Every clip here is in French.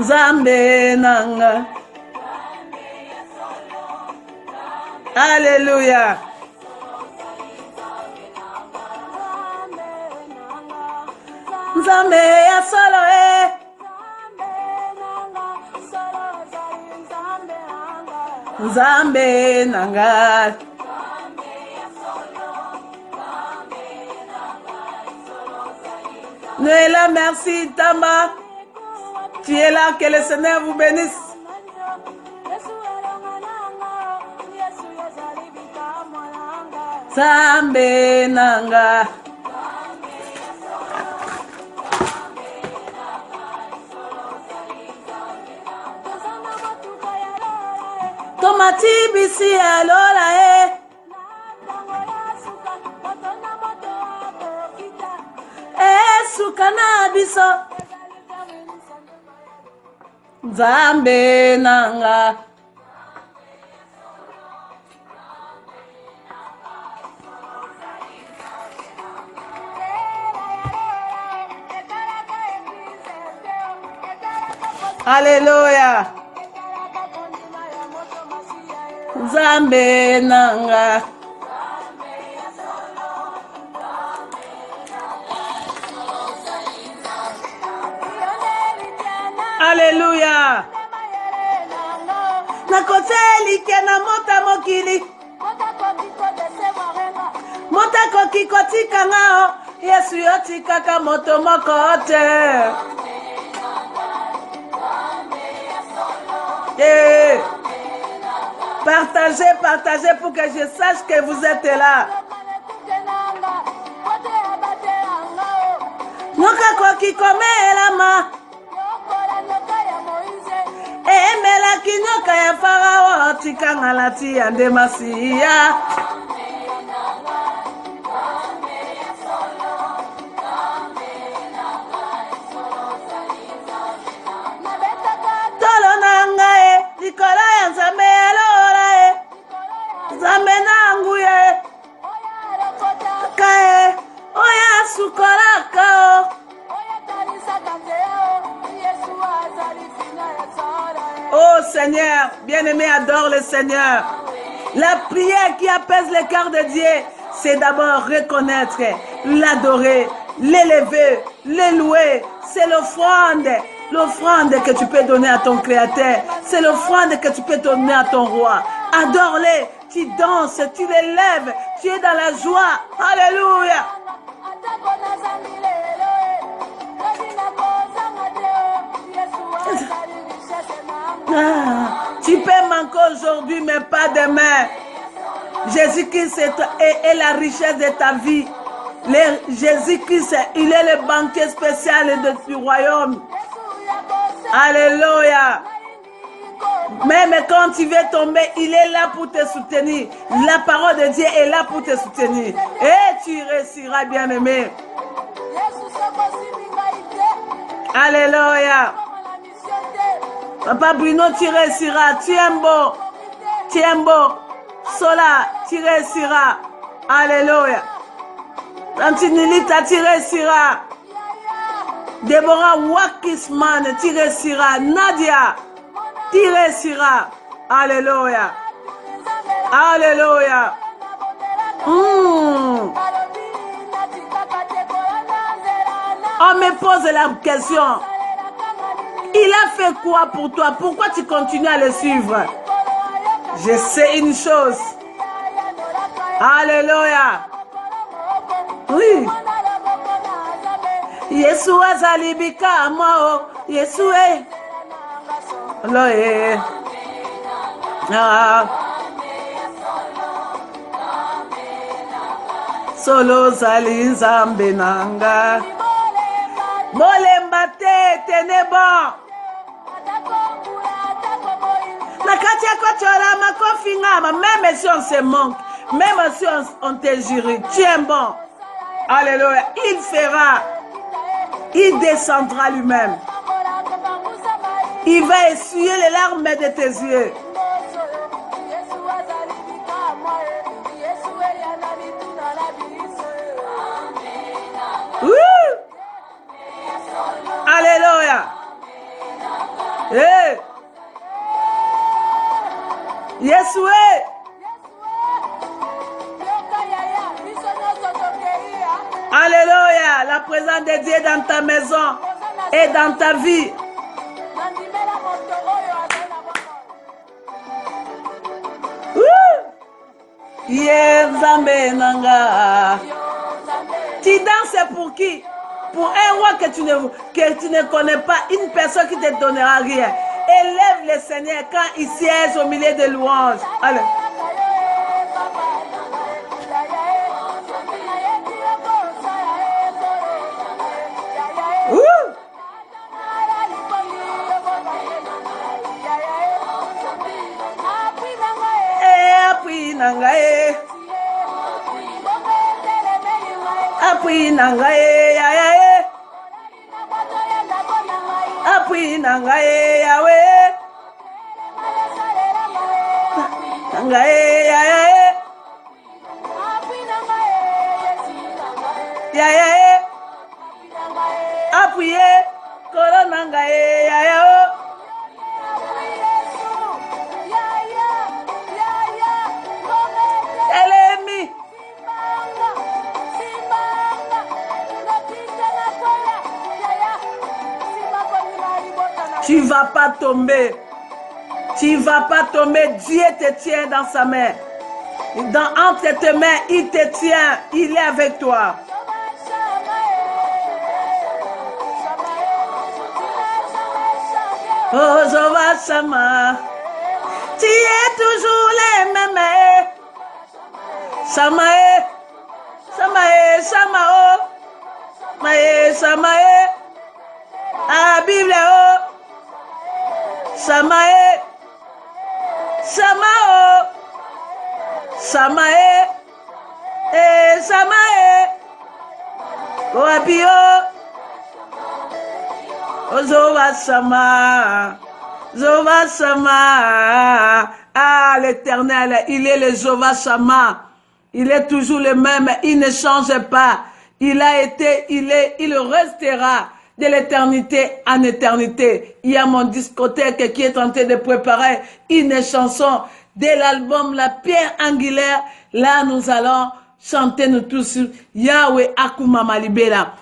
Nzambe nanga. Alléluia. Nzambe ya solo Nzambe nanga. Noëlla, merci Tamba. Tu es là, que le Seigneur vous bénisse. Nzambe nanga. Tomati bisi alola sukana biso. Nzambe nanga. Alléluia. Nzambe nanga. Alléluia. Nakoteli kena mota mokili. Mota koki kotika ngao. Yesu yotika ka moto mokote. Et partagez, partagez pour que je sache que vous êtes là. Noka koki komelama. Emela kinyoka ya Farao tikanga lati ya ndemasiya. Tolo nanga likola ya Nzambe alora Nzambe nangu kae oya sukolaka Oh Seigneur, bien-aimé, adore le Seigneur. La prière qui apaise le cœur de Dieu, c'est d'abord reconnaître, l'adorer, l'élever, le louer. C'est l'offrande que tu peux donner à ton Créateur. C'est l'offrande que tu peux donner à ton roi. Adore-le, tu danses, tu l'élèves, tu es dans la joie. Alléluia. Tu peux manquer aujourd'hui, mais pas demain. Jésus-Christ est la richesse de ta vie. Jésus-Christ, il est le banquier spécial du royaume. Alléluia. Même quand tu veux tomber, il est là pour te soutenir. La parole de Dieu est là pour te soutenir. Et tu réussiras, bien-aimé. Alléluia. Papa Bruno, tu réussiras. Tu es beau. Tu es beau. Sola, tu réussiras. Alléluia. Tante Nilita, tu réussiras. Deborah Wakisman, tu réussiras. Nadia, tu réussiras. Alléluia. Alléluia. On me pose la question. Il a fait quoi pour toi? Pourquoi tu continues à le suivre? Je sais une chose. Alléluia. Oui. Yesu azalibika mao. Yesu Loye. Solo zali Nzambe nanga. Bolemba te tenebo. Nakati akochola makofi ngama. Même si on se manque, même si on te jurie, tu es bon. Alléluia. Il fera. Il descendra lui-même. Il va essuyer les larmes de tes yeux. Oui. Alléluia. Eh. Yesoué. Alléluia. La présence de Dieu dans ta maison et dans ta vie. Tu danses pour qui? Pour un roi que tu ne connais pas, une personne qui te donnera rien. Élève le Seigneur quand il siège au milieu de louanges. Allez. Appui nangae ya ya e. Appui nangae ya we. Nangae ya ya e. Ya ya e. Appuyé kolo nangae ya ya o. Tu ne vas pas tomber. Tu ne vas pas tomber. Dieu te tient dans sa main. Entre tes mains, il te tient. Il est avec toi. Oh, Jova Shama. Tu es toujours les mêmes. Shamae. Shamae. Shamao. Shamae. Shamae. Ah, Bible. Oh. Shamae, Shamao, Shamae, Shamae, Oabio, Ozova Shama, Zova Shama. Ah, l'Éternel, il est le Jova Shama. Il est toujours le même, il ne change pas. Il a été, il est, il restera. De l'éternité en éternité. Il y a mon discothèque qui est en train de préparer une chanson de l'album La Pierre Angulaire. Là, nous allons chanter nous tous Yahweh Akuma Malibela.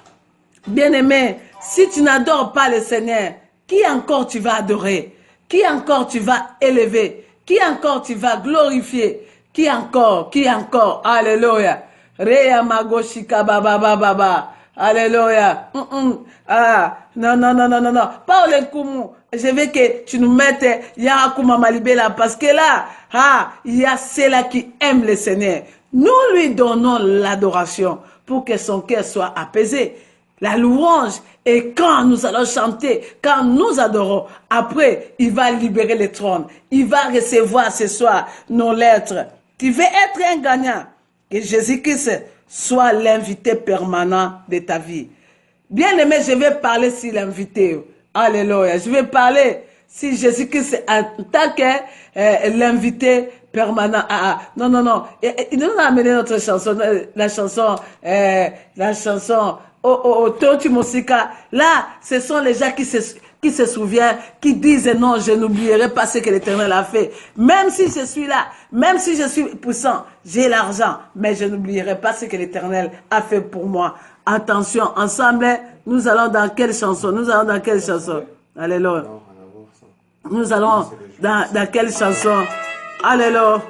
Bien-aimé, si tu n'adores pas le Seigneur, qui encore tu vas adorer? Qui encore tu vas élever? Qui encore tu vas glorifier? Qui encore? Qui encore? Alléluia. Reya Magoshika Baba Baba. Alléluia. Ah, non. Pas le Kumu. Je veux que tu nous mettes Yarakuma Malibela parce que là, il y a ceux-là qui aiment le Seigneur. Nous lui donnons l'adoration pour que son cœur soit apaisé. La louange, et quand nous allons chanter, quand nous adorons, après, il va libérer le trône. Il va recevoir ce soir nos lettres. Tu veux être un gagnant. Que Jésus-Christ soit l'invité permanent de ta vie. Bien aimé, je vais parler sur l'invité. Alléluia. Je vais parler si Jésus-Christ en tant que l'invité permanent. Non. Il nous a amené notre chanson, la chanson Toti Mosika. Là, ce sont les gens qui se souviennent, qui disent non, je n'oublierai pas ce que l'Éternel a fait. Même si je suis là, même si je suis puissant, j'ai l'argent, mais je n'oublierai pas ce que l'Éternel a fait pour moi. Attention, ensemble, nous allons dans quelle chanson? Alléluia. Nous allons dans quelle chanson? Alléluia.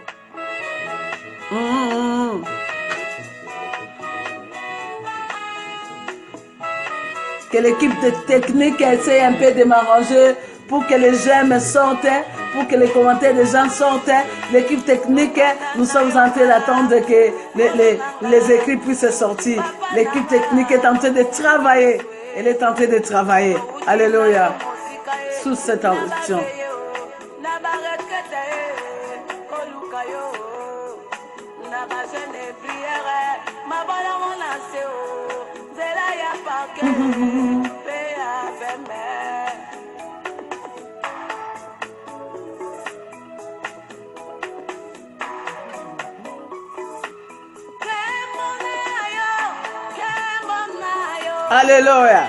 Que l'équipe de technique essaie un peu de m'arranger pour que les gemmes sortent, pour que les commentaires des gens sortent. L'équipe technique, nous sommes en train d'attendre que les écrits puissent sortir. L'équipe technique est en train de travailler. Elle est en train de travailler. Alléluia. Sous cette onction. Alléluia.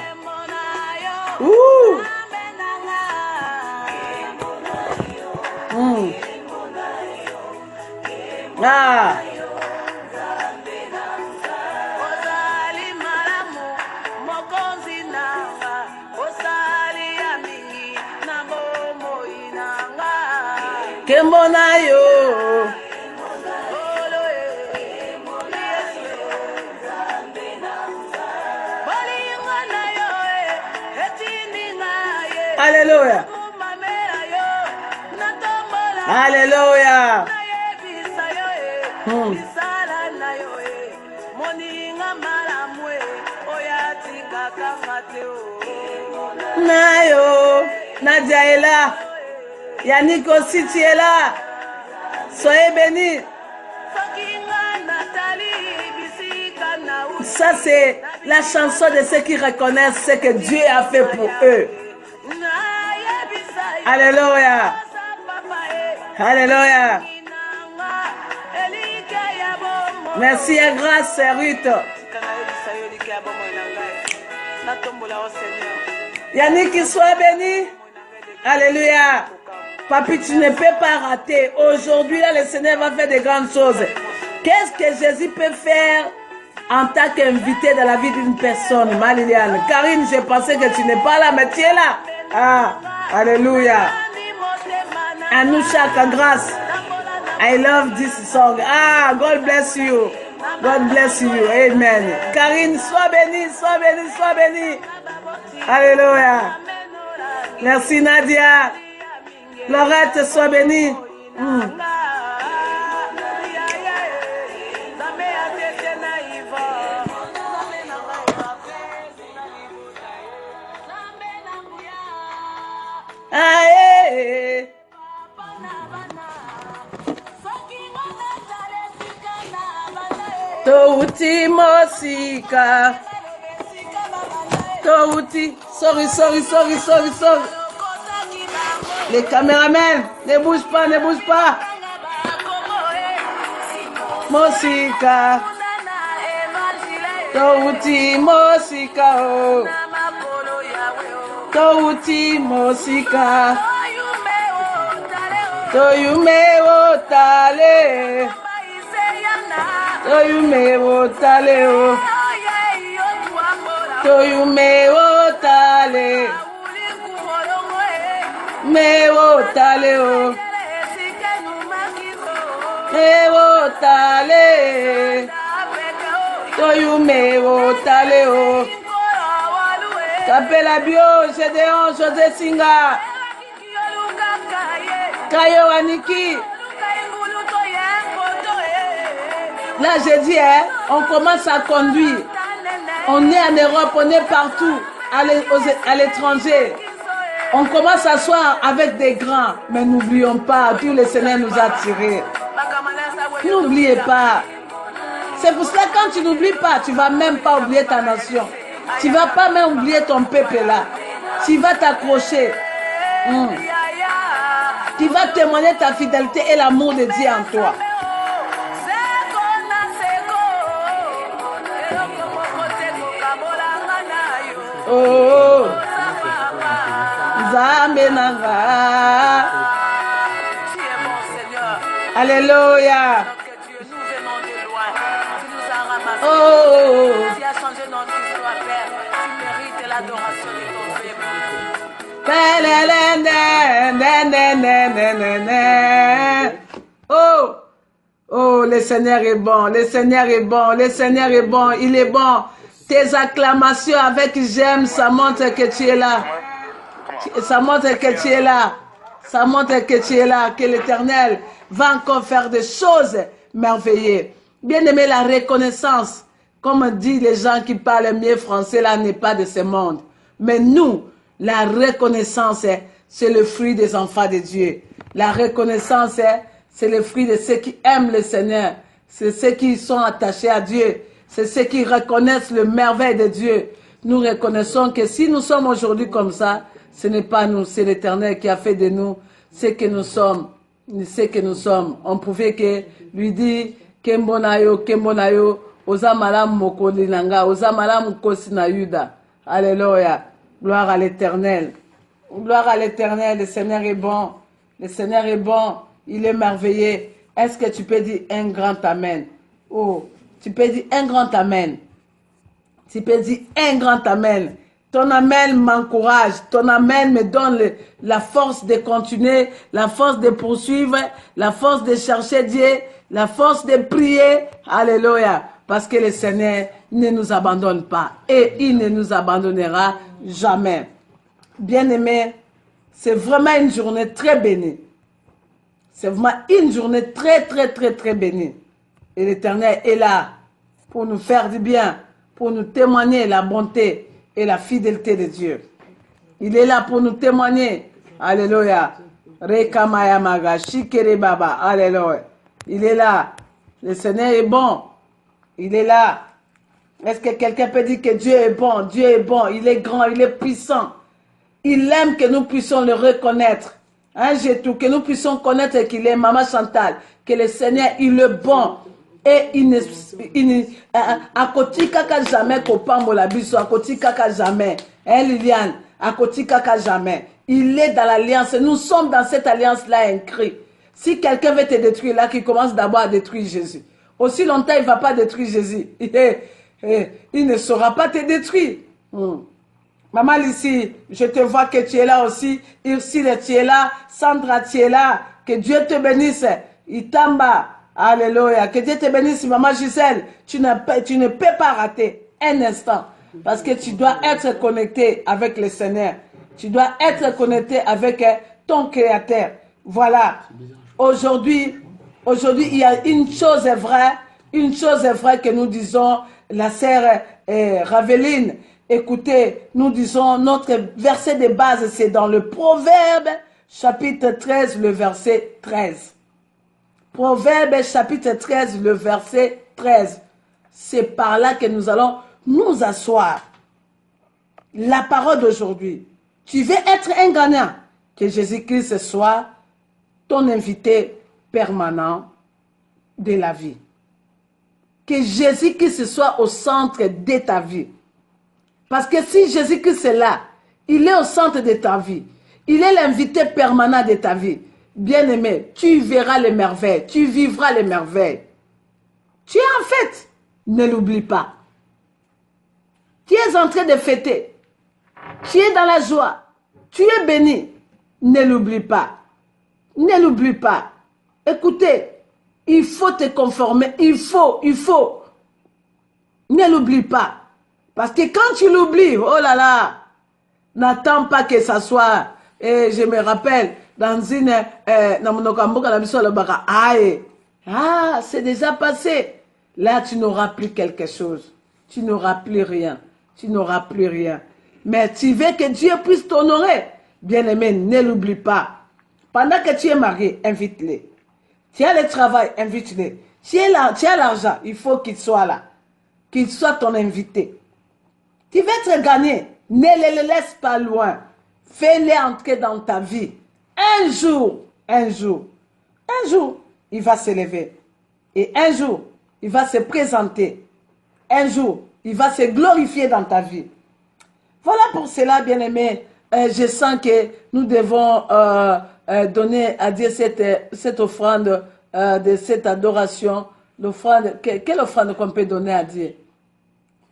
Ah. Kembonayo. Alléluia. Alléluia. Nayo, Nadia est là. Yannick aussi, tu es là. Soyez bénis. Ça, c'est la chanson de ceux qui reconnaissent ce que Dieu a fait pour eux. Alléluia. Alléluia. Merci et grâce, Ruth. Yannick, soit béni. Alléluia. Papi, tu ne peux pas rater. Aujourd'hui, là, le Seigneur va faire de grandes choses. Qu'est-ce que Jésus peut faire en tant qu'invité dans la vie d'une personne, Liliane? Karine, je pensais que tu n'es pas là, mais tu es là. Ah, alléluia. Anoucha, grâce. I love this song. Ah, God bless you. God bless you. Amen. Karine, sois bénie, sois bénie, sois bénie. Alléluia. Merci Nadia. Laurette, sois bénie. Aïe. Touti Mosika. Touti. Sorry. Les caméramans, ne bougent pas, ne bougent pas. Mosika. Touti Mosika. Touti Mosika. Toyume otale. Toyume otale. Toyume otale. Me otale o. Me otale. Toyume otale o. Kapela bio, Gédéon, José Singa. Kayo Aniki. Là, j'ai dit, hein, on commence à conduire. On est en Europe, on est partout, à l'étranger. On commence à s'asseoir avec des grands, mais n'oublions pas, tout le Seigneur nous a tirés. N'oubliez pas. C'est pour cela que quand tu n'oublies pas, tu ne vas même pas oublier ta nation. Tu ne vas pas même oublier ton peuple là. Tu vas t'accrocher. Tu vas témoigner ta fidélité et l'amour de Dieu en toi. Oh, Zamenanga. Alléluia. Oh, tu as changé notre histoire, Père. Tu mérites l'adoration de ton peuple. Oh, le Seigneur est bon, le Seigneur est bon, le Seigneur est bon, il est bon. Tes acclamations avec j'aime, ça montre que tu es là. Ça montre que tu es là. Ça montre que tu es là, que l'Éternel va encore faire des choses merveilleuses. Bien aimé, la reconnaissance, comme disent les gens qui parlent mieux français, là n'est pas de ce monde. Mais nous, la reconnaissance, c'est le fruit des enfants de Dieu. La reconnaissance, c'est le fruit de ceux qui aiment le Seigneur. C'est ceux qui sont attachés à Dieu. C'est ceux qui reconnaissent le merveille de Dieu. Nous reconnaissons que si nous sommes aujourd'hui comme ça, ce n'est pas nous, c'est l'Éternel qui a fait de nous ce que nous sommes. Ce que nous sommes. On pouvait que lui dire, Kembonayo, Kembonayo, Oza malam mokoli nanga, Oza malam kosi na yuda. Alléluia. Gloire à l'Éternel. Gloire à l'Éternel. Le Seigneur est bon. Le Seigneur est bon. Il est merveilleux. Est-ce que tu peux dire un grand amen? Oh, tu peux dire un grand amen. Tu peux dire un grand amen. Ton amen m'encourage. Ton amen me donne la force de continuer, la force de poursuivre, la force de chercher Dieu, la force de prier. Alléluia. Parce que le Seigneur ne nous abandonne pas et il ne nous abandonnera jamais. Bien-aimés, c'est vraiment une journée très bénie. C'est vraiment une journée très, très, très, très bénie. Et l'Éternel est là pour nous faire du bien, pour nous témoigner la bonté et la fidélité de Dieu. Il est là pour nous témoigner. Alléluia. Rekamaya shikere baba. Alléluia. Il est là. Le Seigneur est bon. Il est là. Est-ce que quelqu'un peut dire que Dieu est bon? Dieu est bon. Il est grand. Il est puissant. Il aime que nous puissions le reconnaître. Hein, que nous puissions connaître qu'il est Maman Chantal. Que le Seigneur, il est bon. Et à côté kaka jamais kopambo la biso, à côté kaka jamais. Hein, Liliane, à côté kaka jamais. Il est dans l'alliance. Nous sommes dans cette alliance-là inscrits. Si quelqu'un veut te détruire là, qu'il commence d'abord à détruire Jésus. Aussi longtemps, il ne va pas détruire Jésus. Il ne saura pas te détruire. Maman Lucie, je te vois que tu es là aussi. Ursule, tu es là. Sandra, tu es là. Que Dieu te bénisse. Itamba. Alléluia. Que Dieu te bénisse, Maman Gisèle. Tu ne peux pas rater un instant. Parce que tu dois être connecté avec le Seigneur. Tu dois être connecté avec ton Créateur. Voilà. Aujourd'hui, il y a une chose est vraie. Une chose est vraie que nous disons, la sœur Raveline. Écoutez, nous disons, notre verset de base, c'est dans le Proverbe, chapitre 13, le verset 13. Proverbe, chapitre 13, le verset 13. C'est par là que nous allons nous asseoir. La parole d'aujourd'hui. Tu veux être un gagnant. Que Jésus-Christ soit ton invité permanent de la vie. Que Jésus-Christ soit au centre de ta vie. Parce que si Jésus-Christ est là, il est au centre de ta vie. Il est l'invité permanent de ta vie. Bien-aimé, tu verras les merveilles. Tu vivras les merveilles. Tu es en fête. Ne l'oublie pas. Tu es en train de fêter. Tu es dans la joie. Tu es béni. Ne l'oublie pas. Ne l'oublie pas. Écoutez, il faut te conformer. Il faut. Ne l'oublie pas. Parce que quand tu l'oublies, oh là là, n'attends pas que ça soit. Et je me rappelle, dans une. C'est déjà passé. Là, tu n'auras plus quelque chose. Tu n'auras plus rien. Tu n'auras plus rien. Mais tu veux que Dieu puisse t'honorer. Bien-aimé, ne l'oublie pas. Pendant que tu es marié, invite-les. Tu as le travail, invite-les. Tu as l'argent, il faut qu'il soit là. Qu'il soit ton invité. Tu veux te gagner, ne les laisse pas loin. Fais-les entrer dans ta vie. Un jour, il va se lever. Et un jour, il va se présenter. Un jour, il va se glorifier dans ta vie. Voilà pour cela, bien-aimés. Je sens que nous devons donner à Dieu cette offrande de cette adoration. Quelle offrande qu'on peut donner à Dieu?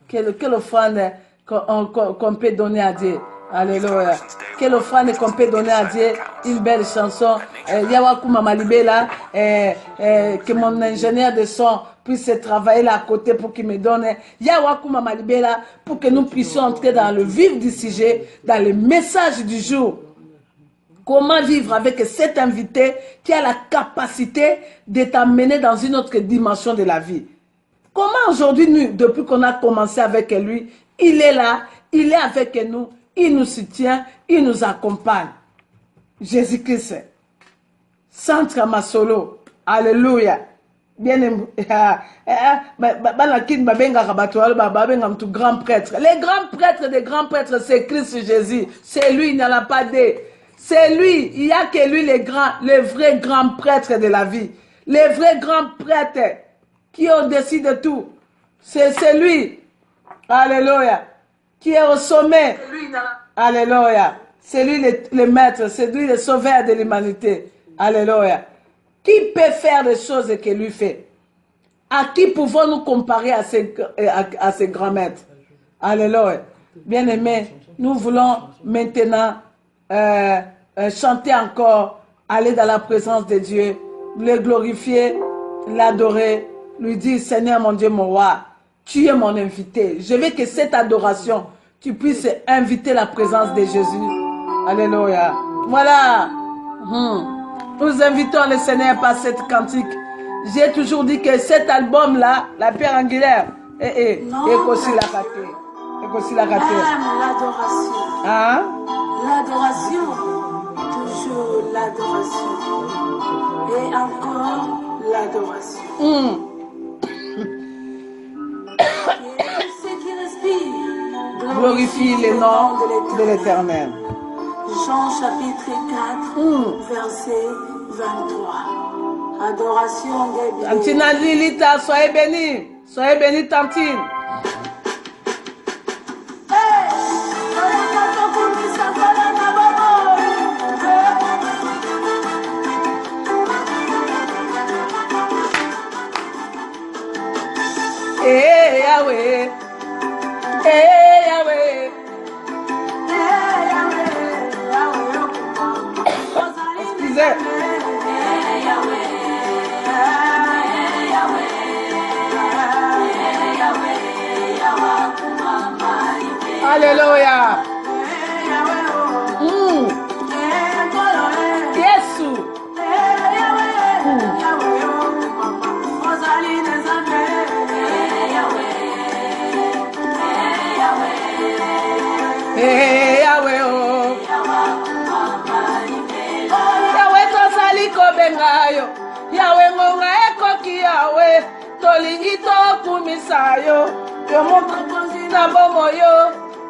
Quelle offrande qu'on peut donner à Dieu? Alléluia. Quelle offrande qu'on peut donner à Dieu? Une belle chanson. Yawaku Mamalibela, que mon ingénieur de son puisse travailler là à côté pour qu'il me donne Yawaku Mamalibela, pour que nous puissions entrer dans le vif du sujet, dans le message du jour. Comment vivre avec cet invité qui a la capacité de t'amener dans une autre dimension de la vie? Comment aujourd'hui, nous, depuis qu'on a commencé avec lui, il est là, il est avec nous, il nous soutient, il nous accompagne. Jésus-Christ. Centre Masolo. Alléluia. Bien aimé. Grand prêtre. Les grands prêtres des grands prêtres, c'est Christ Jésus. C'est lui, il n'y en a pas deux. C'est lui, il n'y a que lui les vrais grands prêtres de la vie. Les vrais grands prêtres qui est au-dessus de tout. C'est lui. Alléluia. Qui est au sommet. Alléluia. C'est lui le maître. C'est lui le sauveur de l'humanité. Alléluia. Qui peut faire les choses que lui fait? À qui pouvons-nous comparer à ces grands maîtres? Alléluia. Bien-aimés, nous voulons maintenant chanter encore, aller dans la présence de Dieu, le glorifier, l'adorer, lui dire, Seigneur mon Dieu, mon roi, tu es mon invité. Je veux que cette adoration, tu puisses inviter la présence de Jésus. Alléluia. Voilà. Nous invitons le Seigneur par cette cantique. J'ai toujours dit que cet album-là, la Pierre Angulaire, et aussi la raté. Et aussi la raté. L'adoration. Hein? L'adoration. Toujours l'adoration. Et encore l'adoration. Ceux qui respirent Glorifie le nom de l'Éternel. Jean chapitre 4, verset 23. Adoration des biens. Tantina Lilita, soyez bénis. Soyez bénis, Tantine. Eh Yahweh, eh Yahweh, excusez. Alléluia. Yesu. Hey Yahweh oh. Yahweh tosali kobengayo. Yahweh ngonga ekoki Yahweh. Tolingi tokumisa yo. Yo mokonzi na bomo yo.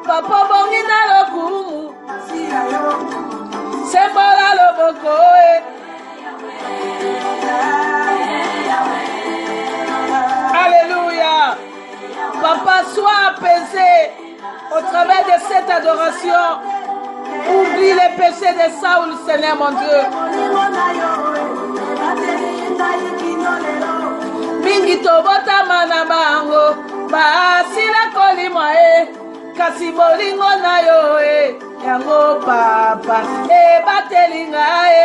Papa bongi na lokumu. Sembola loboko e. Alléluia. Papa, sois apaisé au travers de cette adoration. Oublie les péchés de Saoul, Seigneur mon Dieu. Mingi tobota mana bango. Basila kolima e. Kasi bolingo na yo e. Yango papa. E batelinga e.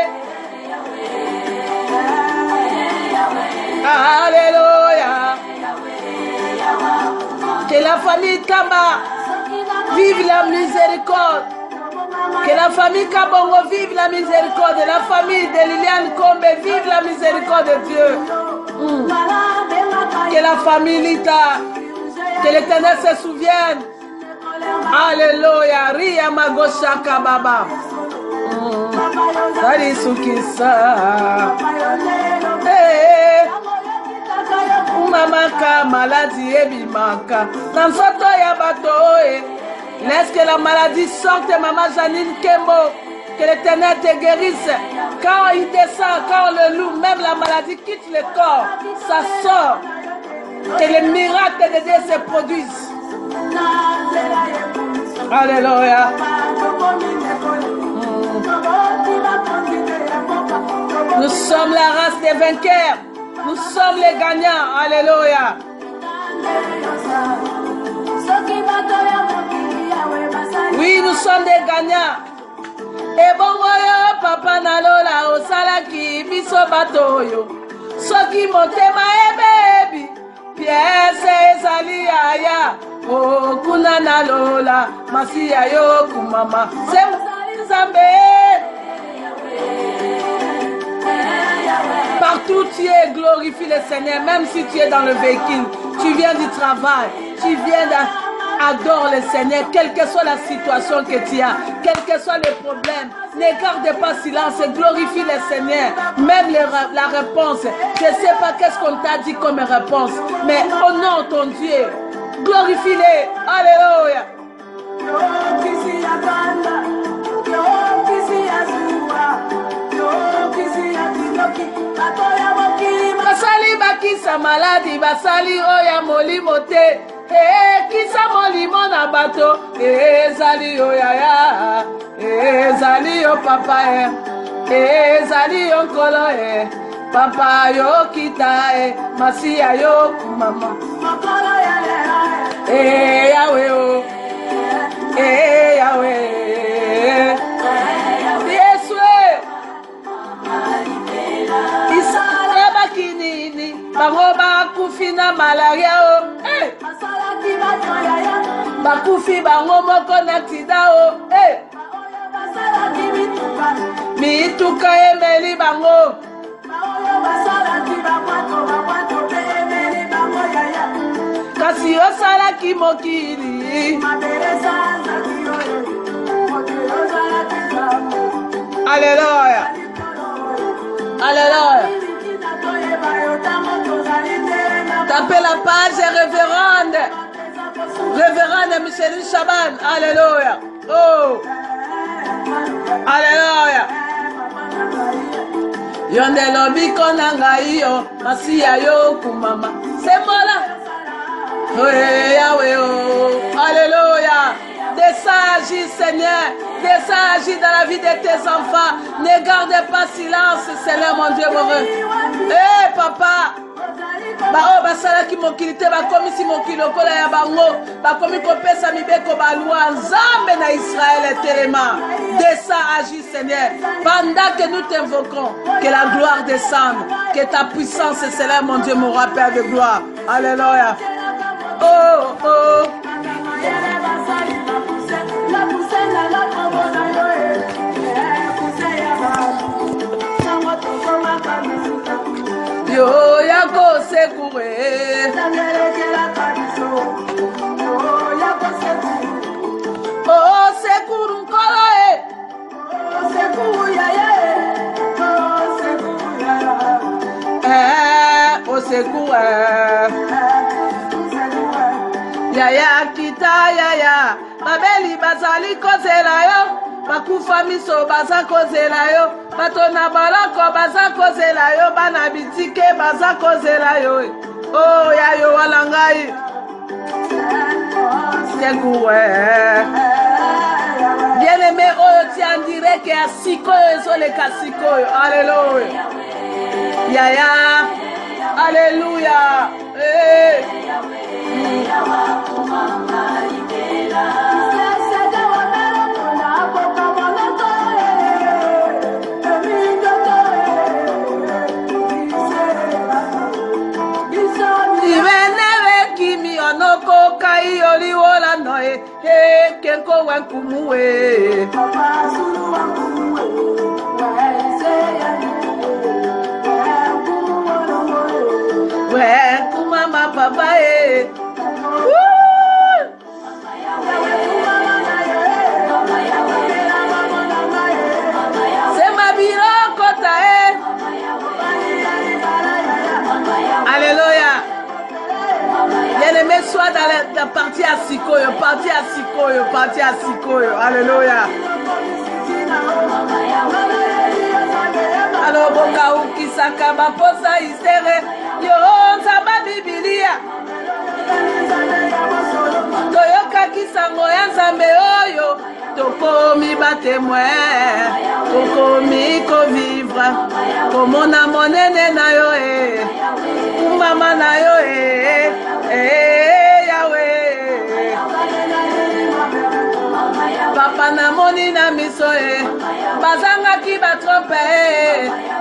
Alléluia. Que la famille Kamba vive la miséricorde. Que la famille Kabongo vive la miséricorde. La famille de Liliane Kombe vive la miséricorde de Dieu. Que la famille Lita, que l'Éternel se souvienne. Alléluia. Ria Magoshaka Baba. Sari Sukisa. Mamaka maladie ebimaka na nzoto ya bato oye. Laisse que la maladie sorte, maman Janine Kembo. Que l'Éternel te guérisse. Quand il descend, quand on le loue, même la maladie quitte le corps, ça sort. Que les miracles de Dieu se produisent. Alléluia. Nous sommes la race des vainqueurs. Nous sommes les gagnants. Alléluia. Oui, nous sommes des gagnants. Et bon, papa nalola osalaki biso batoyo. Soki motema baby. Pièce ezali aya. Oh, kuna nalola. Masiya yo kumama. C'est Zambe. Partout tu es, glorifie le Seigneur. Même si tu es dans le véhicule, tu viens du travail, tu viens adore le Seigneur, quelle que soit la situation que tu as, quel que soit le problème. Ne garde pas silence, glorifie le Seigneur. Même la réponse, je ne sais pas qu'est-ce qu'on t'a dit comme réponse, mais honore ton Dieu, glorifie-le. Alléluia. Basali bakisa maladi, basali oya molimo te. Kisa molimo na bato. Ezali oya ya. Ezali o papa. Ezali o nkolo. Papa yo kita Masia yo mama. Yahweh oh. Yahweh. Yeswe. Isara bakinini. Bango bakufi na malaria oh. Bakufi bango moko na tida oh. Mituka emeli bango. Kasi osalaki mokili. Alléluia. Alléluia. Tapez la page révérende. Révérende Michel Chaban. Alléluia. Oh. Alléluia. Yonde lobi konanga iyo. Masia yo kumama. C'est moi là. Oui, Yahweh, oh. Alléluia. Descends, Seigneur. Descends dans la vie de tes enfants. Ne gardez pas silence, Seigneur, mon Dieu, mon Dieu. Eh, papa. Bao basala ki mokili te bakomi si mokili okola ya bango bakomi kopesa mibeko balwa nzambe na Israël etelema. Descends, agis Seigneur, pendant que nous t'invoquons, que la gloire descende, que ta puissance, Seigneur mon Dieu, mon roi Père de gloire. Alléluia. Oh oh. Yo yako sekure. Oh sekuru nkolo sekuru yaya. Oh sekuru. Yaya kita yaya. Babeli bazali kozela yo. Bakufa miso baza kozela yo. Bato na balako baza kozela yo. Bana bitike baza kozela yo. Oh ya yo walangai. Sekoué. Bien aimé oyo ti en direct ya sikoyo ezoleka sikoyo. Alléluia. Yaya. Alléluia. Onoko kai oli wola noe kenko wankumuwe kumama papa sema birokota Alléluia. Bien-aimé, soit dans la partie à Sikoyo, partie à Sikoyo, partie à Sikoyo. Alléluia. Alors, boka ukisaka baposa isere, yo nzamba bibilia. Toyoka kisango ya nzambe oyo, tokomi batémoin, tokomi kovivre, komona monene na yo kumama na yo Yahweh. Papa na moni na miso bazangaki batrompe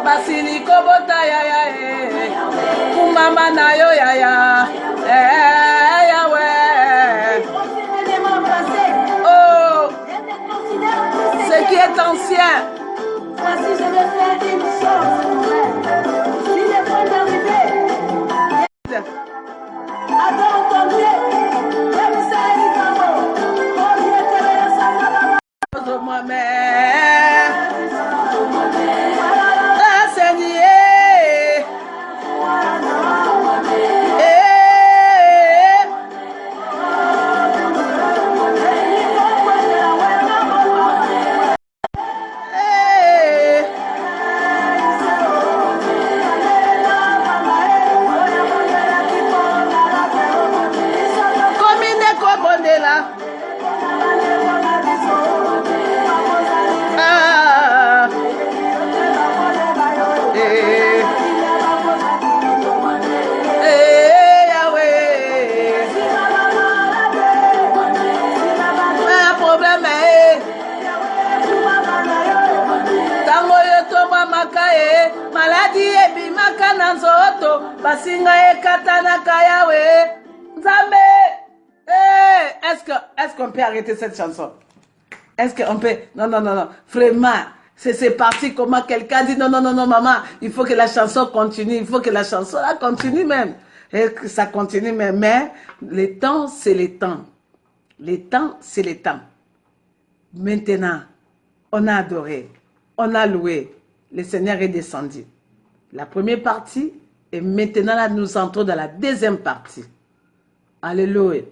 basiliko bota yaya kumama na yo yaya Yahweh. Oh, ce qui est ancien. Voici, je vais faire une chose. Il est temps d'arriver. Attends ton Dieu. Même ça, il t'en va. Oh Dieu, te laisse à la moi-même. Seigneur. maladi ebimaka na nzoto basinga ekatanaka yawe nzambe. Est-ce qu'on peut arrêter cette chanson? Est-ce qu'on peut? Non, non, non, non. Vraiment, c'est parti. Comment quelqu'un dit non, non, non, non, maman, il faut que la chanson continue. Il faut que la chanson là, continue même. Et que ça continue même. Mais les temps, c'est les temps. Les temps, c'est les temps. Maintenant, on a adoré. On a loué. Le Seigneur est descendu. La première partie. Et maintenant, là, nous entrons dans la deuxième partie. Alléluia.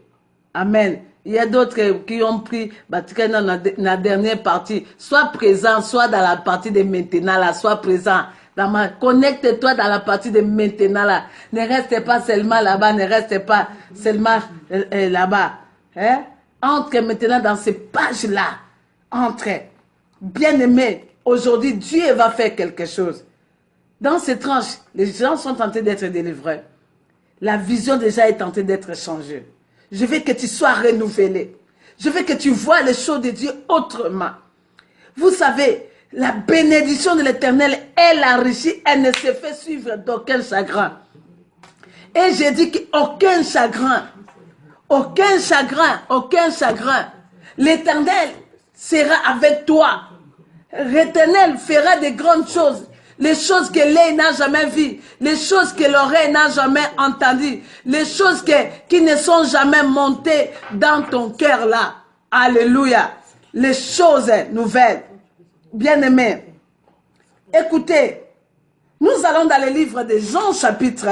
Amen. Il y a d'autres qui ont pris dans la dernière partie. Sois présent, soit dans la partie de maintenant, là, sois présent. Connecte-toi dans la partie de maintenant, là. Ne reste pas seulement là-bas, ne reste pas seulement là-bas. Hein? Entre maintenant dans ces pages-là. Entre. Bien-aimé, aujourd'hui, Dieu va faire quelque chose. Dans ces tranches, les gens sont tentés d'être délivrés. La vision déjà est tentée d'être changée. Je veux que tu sois renouvelé. Je veux que tu vois les choses de Dieu autrement. Vous savez, la bénédiction de l'Éternel est l'enrichie. Elle ne se fait suivre d'aucun chagrin. Et j'ai dit qu'aucun chagrin, aucun chagrin, aucun chagrin. L'Éternel sera avec toi. L'Éternel fera de grandes choses. Les choses que l'œil n'a jamais vues, les choses que l'oreille n'a jamais entendues, les choses qui ne sont jamais montées dans ton cœur là. Alléluia. Les choses nouvelles. Bien-aimés, écoutez, nous allons dans le livre de Jean chapitre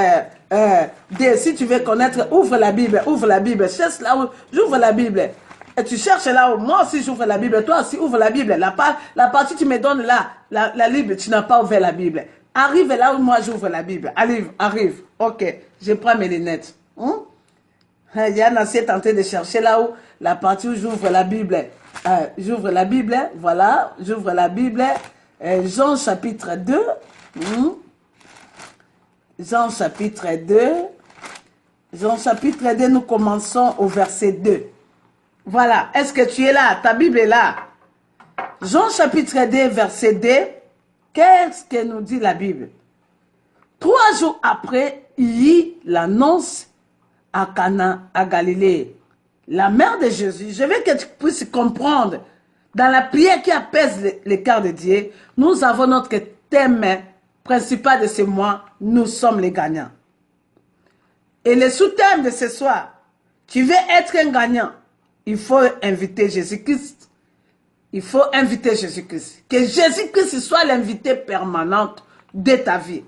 2. Si tu veux connaître, ouvre la Bible, cherche là où j'ouvre la Bible. Et tu cherches là où moi aussi j'ouvre la Bible, toi aussi ouvre la Bible. La partie que tu me donnes là, la Bible, tu n'as pas ouvert la Bible. Arrive là où moi j'ouvre la Bible. Arrive. Ok, je prends mes lunettes. Yann a tenté de chercher là où la partie où j'ouvre la Bible. J'ouvre la Bible, voilà, j'ouvre la Bible. Jean chapitre 2. Jean chapitre 2. Jean chapitre 2, nous commençons au verset 2. Voilà, est-ce que tu es là? Ta Bible est là. Jean chapitre 2, verset 2. Qu'est-ce que nous dit la Bible? 3 jours après, il y l'annonce à Cana, à Galilée. La mère de Jésus, je veux que tu puisses comprendre, dans la prière qui apaise les cœurs de Dieu, nous avons notre thème principal de ce mois, nous sommes les gagnants. Et le sous-thème de ce soir, tu veux être un gagnant, il faut inviter Jésus-Christ. Il faut inviter Jésus-Christ. Que Jésus-Christ soit l'invité permanent de ta vie.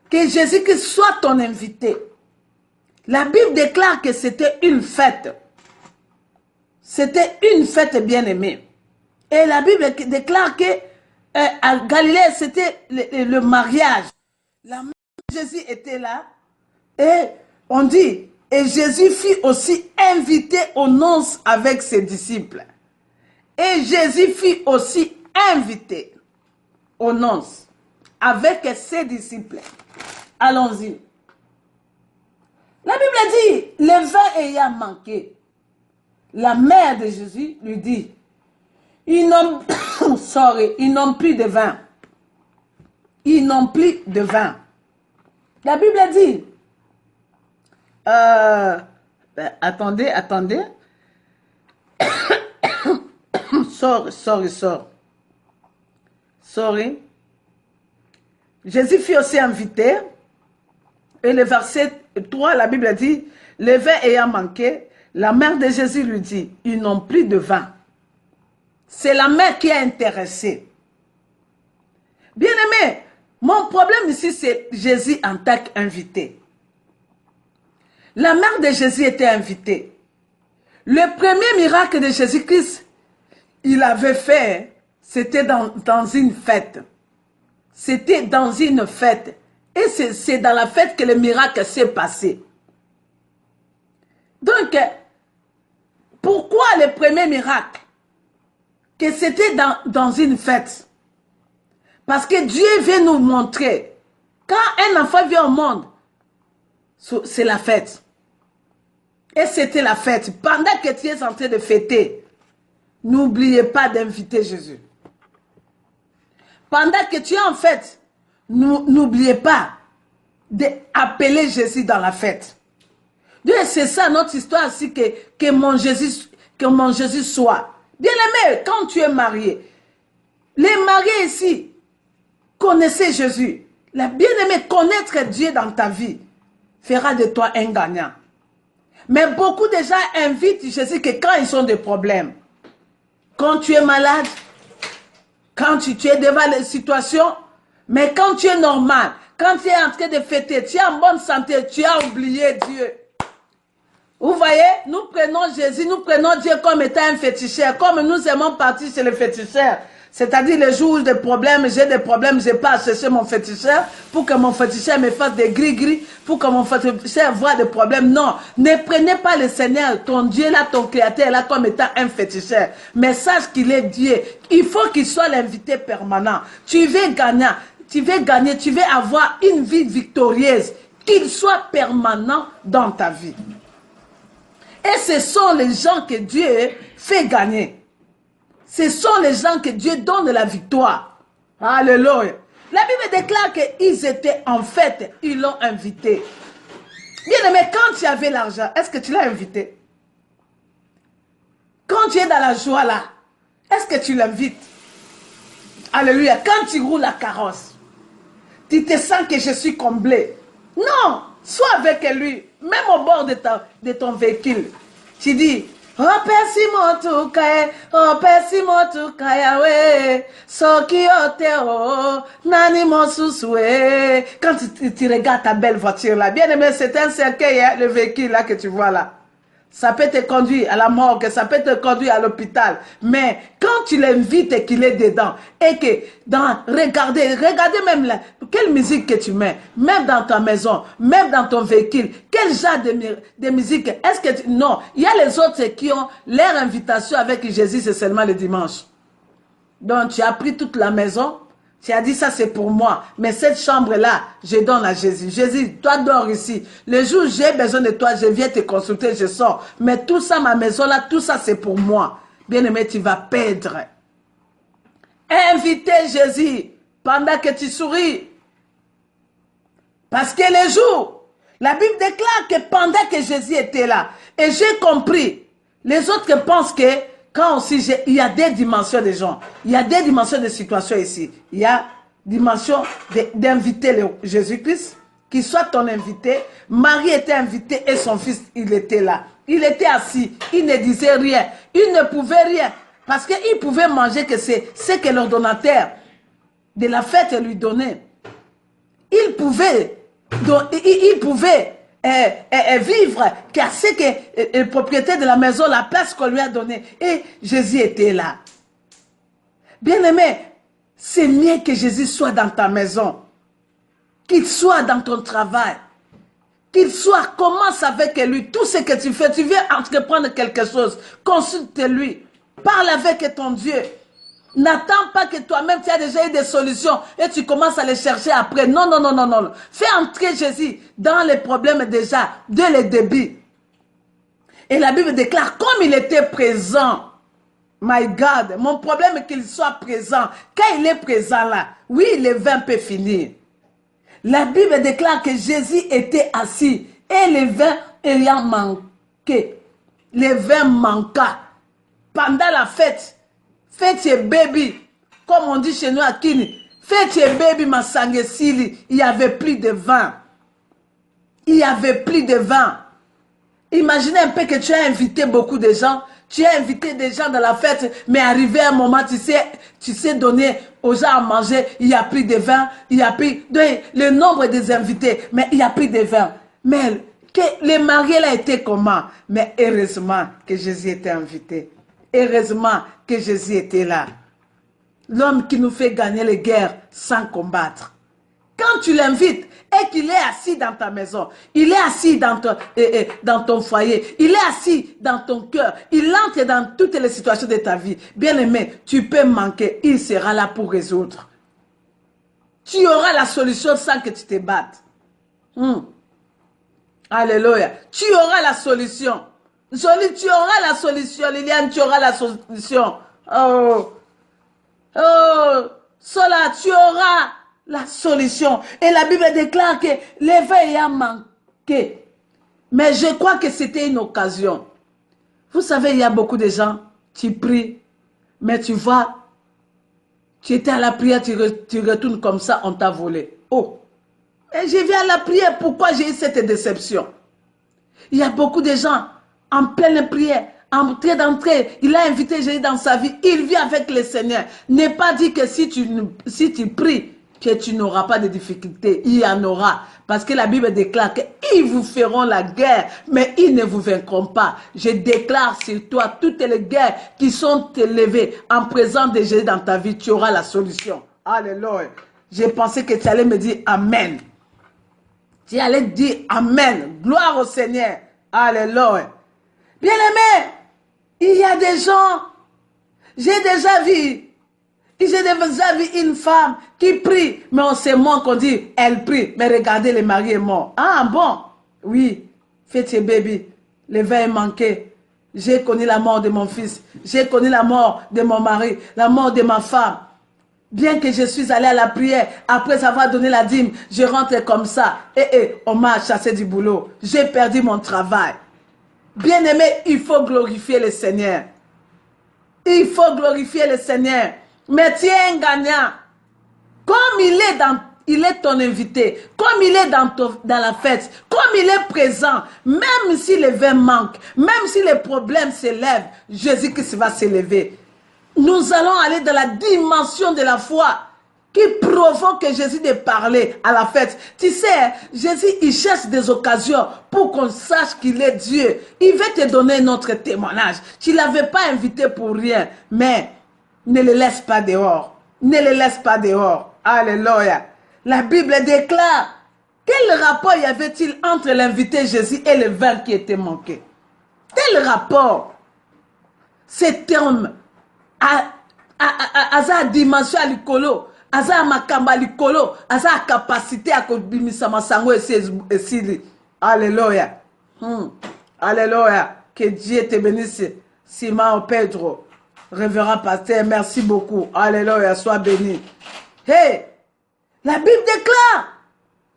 Que Jésus-Christ soit ton invité. La Bible déclare que c'était une fête. C'était une fête bien-aimée. Et la Bible déclare que à Galilée, c'était le mariage. La mère de Jésus était là. Et on dit, et Jésus fut aussi invité aux noces avec ses disciples. Et Jésus fut aussi invité aux noces avec ses disciples. Allons-y. La Bible dit, le vin ayant manqué, la mère de Jésus lui dit, ils n'ont plus de vin. Ils n'ont plus de vin. La Bible dit, attendez. Sorry. Jésus fut aussi invité. Et le verset 3, la Bible dit, le vin ayant manqué, la mère de Jésus lui dit, ils n'ont plus de vin. C'est la mère qui est intéressée. Bien-aimé, mon problème ici, c'est Jésus en tant qu'invité. La mère de Jésus était invitée. Le premier miracle de Jésus-Christ, il avait fait, c'était dans une fête. C'était dans une fête. Et c'est dans la fête que le miracle s'est passé. Donc, pourquoi le premier miracle? Que c'était dans une fête. Parce que Dieu veut nous montrer, quand un enfant vient au monde, c'est la fête. Et c'était la fête. Pendant que tu es en train de fêter, n'oubliez pas d'inviter Jésus. Pendant que tu es en fête, n'oubliez pas d'appeler Jésus dans la fête. C'est ça notre histoire aussi, que mon Jésus soit. Bien-aimé, quand tu es marié, les mariés ici, connaissez Jésus. La bien-aimé, connaître Dieu dans ta vie fera de toi un gagnant. Mais beaucoup de gens invitent Jésus que quand ils ont des problèmes. Quand tu es malade, quand tu es devant les situations, mais quand tu es normal, quand tu es en train de fêter, tu es en bonne santé, tu as oublié Dieu. Vous voyez, nous prenons Jésus, nous prenons Dieu comme étant un féticheur, comme nous aimons partir chez le féticheur. C'est-à-dire les jours où j'ai des problèmes, je pars chercher mon féticheur pour que mon féticheur me fasse des gris-gris, pour que mon féticheur voit des problèmes. Non, ne prenez pas le Seigneur, ton Dieu là, ton Créateur là, comme étant un féticheur. Mais sache qu'il est Dieu. Il faut qu'il soit l'invité permanent. Tu veux gagner, tu veux avoir une vie victorieuse, qu'il soit permanent dans ta vie. Et ce sont les gens que Dieu fait gagner. Ce sont les gens que Dieu donne la victoire. Alléluia. La Bible déclare qu'ils étaient en fête, ils l'ont invité. Bien aimé, quand tu avais l'argent, est-ce que tu l'as invité? Quand tu es dans la joie là, est-ce que tu l'invites? Alléluia. Quand tu roules la carrosse, tu te sens que je suis comblé. Non, sois avec lui, même au bord de ton véhicule. Tu dis, oh pesimo tu kaya we, soki oteo, nani mosusue. Quand tu regardes ta belle voiture là, bien aimé, c'est un cercueil, hein, le véhicule là que tu vois là. Ça peut te conduire à la morgue, ça peut te conduire à l'hôpital. Mais quand tu l'invites et qu'il est dedans, et que regardez même là, quelle musique que tu mets, même dans ta maison, même dans ton véhicule, quel genre de musique, est-ce que non, il y a les autres qui ont leur invitation avec Jésus, c'est seulement le dimanche. Donc tu as pris toute la maison, tu as dit ça c'est pour moi, mais cette chambre-là, je donne à Jésus. Jésus, toi dors ici. Le jour où j'ai besoin de toi, je viens te consulter, je sors. Mais tout ça, ma maison-là, tout ça c'est pour moi. Bien-aimé, tu vas perdre. Invitez Jésus pendant que tu souris. Parce que les jours, la Bible déclare que pendant que Jésus était là, et j'ai compris, les autres pensent que quand aussi, il y a des dimensions de gens. Il y a des dimensions de situations ici. Il y a dimension d'inviter Jésus-Christ, qu'il soit ton invité. Marie était invitée et son fils, il était là. Il était assis, il ne disait rien. Il ne pouvait rien. Parce qu'il pouvait manger que c'est ce que l'ordonnateur de la fête lui donnait. Il pouvait vivre car c'est que le propriétaire de la maison, la place qu'on lui a donnée. Et Jésus était là. Bien-aimé, c'est mieux que Jésus soit dans ta maison, qu'il soit dans ton travail, qu'il soit, commence avec lui. Tout ce que tu fais, tu viens entreprendre quelque chose, consulte-lui, parle avec ton Dieu. N'attends pas que toi-même tu as déjà eu des solutions et tu commences à les chercher après. Non, non, non, non, non. Fais entrer Jésus dans les problèmes déjà, dès le début. Et la Bible déclare, comme il était présent, my God, mon problème est qu'il soit présent. Quand il est présent là, oui, le vin peut finir. La Bible déclare que Jésus était assis et le vin ayant manqué. Le vin manqua. Pendant la fête, faites baby, comme on dit chez nous à Kini, faites baby masangesili, il n'y avait plus de vin. Il n'y avait plus de vin. Imaginez un peu que tu as invité beaucoup de gens, tu as invité des gens dans la fête, mais arrivé à un moment, tu sais donner aux gens à manger, il n'y a plus de vin, il n'y a plus le nombre des invités, mais il n'y a plus de vin. Mais que les mariés là étaient comment? Mais heureusement que Jésus était invité. Heureusement que Jésus était là. L'homme qui nous fait gagner les guerres sans combattre. Quand tu l'invites et qu'il est assis dans ta maison, il est assis dans ton foyer, il est assis dans ton cœur, il entre dans toutes les situations de ta vie. Bien-aimé, tu peux manquer, il sera là pour résoudre. Tu auras la solution sans que tu te battes. Alléluia. Tu auras la solution. Jolie, tu auras la solution. Liliane, tu auras la solution. Oh, Sola, tu auras la solution. Et la Bible déclare que les vins ayant manqué. Mais je crois que c'était une occasion. Vous savez, il y a beaucoup de gens, tu pries, mais tu vois, tu étais à la prière, tu retournes comme ça, on t'a volé. Oh! Et je viens à la prière, pourquoi j'ai eu cette déception? Il y a beaucoup de gens en pleine prière, en train d'entrer, il a invité Jésus dans sa vie, il vit avec le Seigneur. N'est pas dit que si tu pries, que tu n'auras pas de difficultés, il y en aura. Parce que la Bible déclare qu'ils vous feront la guerre, mais ils ne vous vaincront pas. Je déclare sur toi toutes les guerres qui sont élevées en présence de Jésus dans ta vie, tu auras la solution. Alléluia. J'ai pensé que tu allais me dire Amen. Tu allais dire Amen. Gloire au Seigneur. Alléluia. Bien-aimé, il y a des gens, j'ai déjà vu une femme qui prie, mais on sait moins qu'on dit, elle prie, mais regardez, le mari est mort. Ah bon? Oui, faites tes bébés, le vin est manqué. J'ai connu la mort de mon fils, j'ai connu la mort de mon mari, la mort de ma femme. Bien que je suis allé à la prière, après avoir donné la dîme, je rentre comme ça. Et on m'a chassé du boulot. J'ai perdu mon travail. Bien-aimé, il faut glorifier le Seigneur. Il faut glorifier le Seigneur. Mais tu es un gagnant. Comme il est ton invité, comme il est dans la fête, comme il est présent, même si le vin manque, même si les problèmes s'élèvent, Jésus-Christ va s'élever. Nous allons aller dans la dimension de la foi qui provoque Jésus de parler à la fête. Tu sais, Jésus, il cherche des occasions pour qu'on sache qu'il est Dieu. Il veut te donner notre témoignage. Tu ne l'avais pas invité pour rien, mais ne le laisse pas dehors. Ne le laisse pas dehors. Alléluia. La Bible déclare, quel rapport y avait-il entre l'invité Jésus et le vin qui était manqué? Quel rapport? Cet homme a dimension à l'icolo, a makamba l'icolo, a capacité à kobimisa masango et sili. Alléluia. Alléluia. Que Dieu te bénisse. Simon Pedro, révérend pasteur, merci beaucoup. Alléluia, sois béni. Hey, la Bible déclare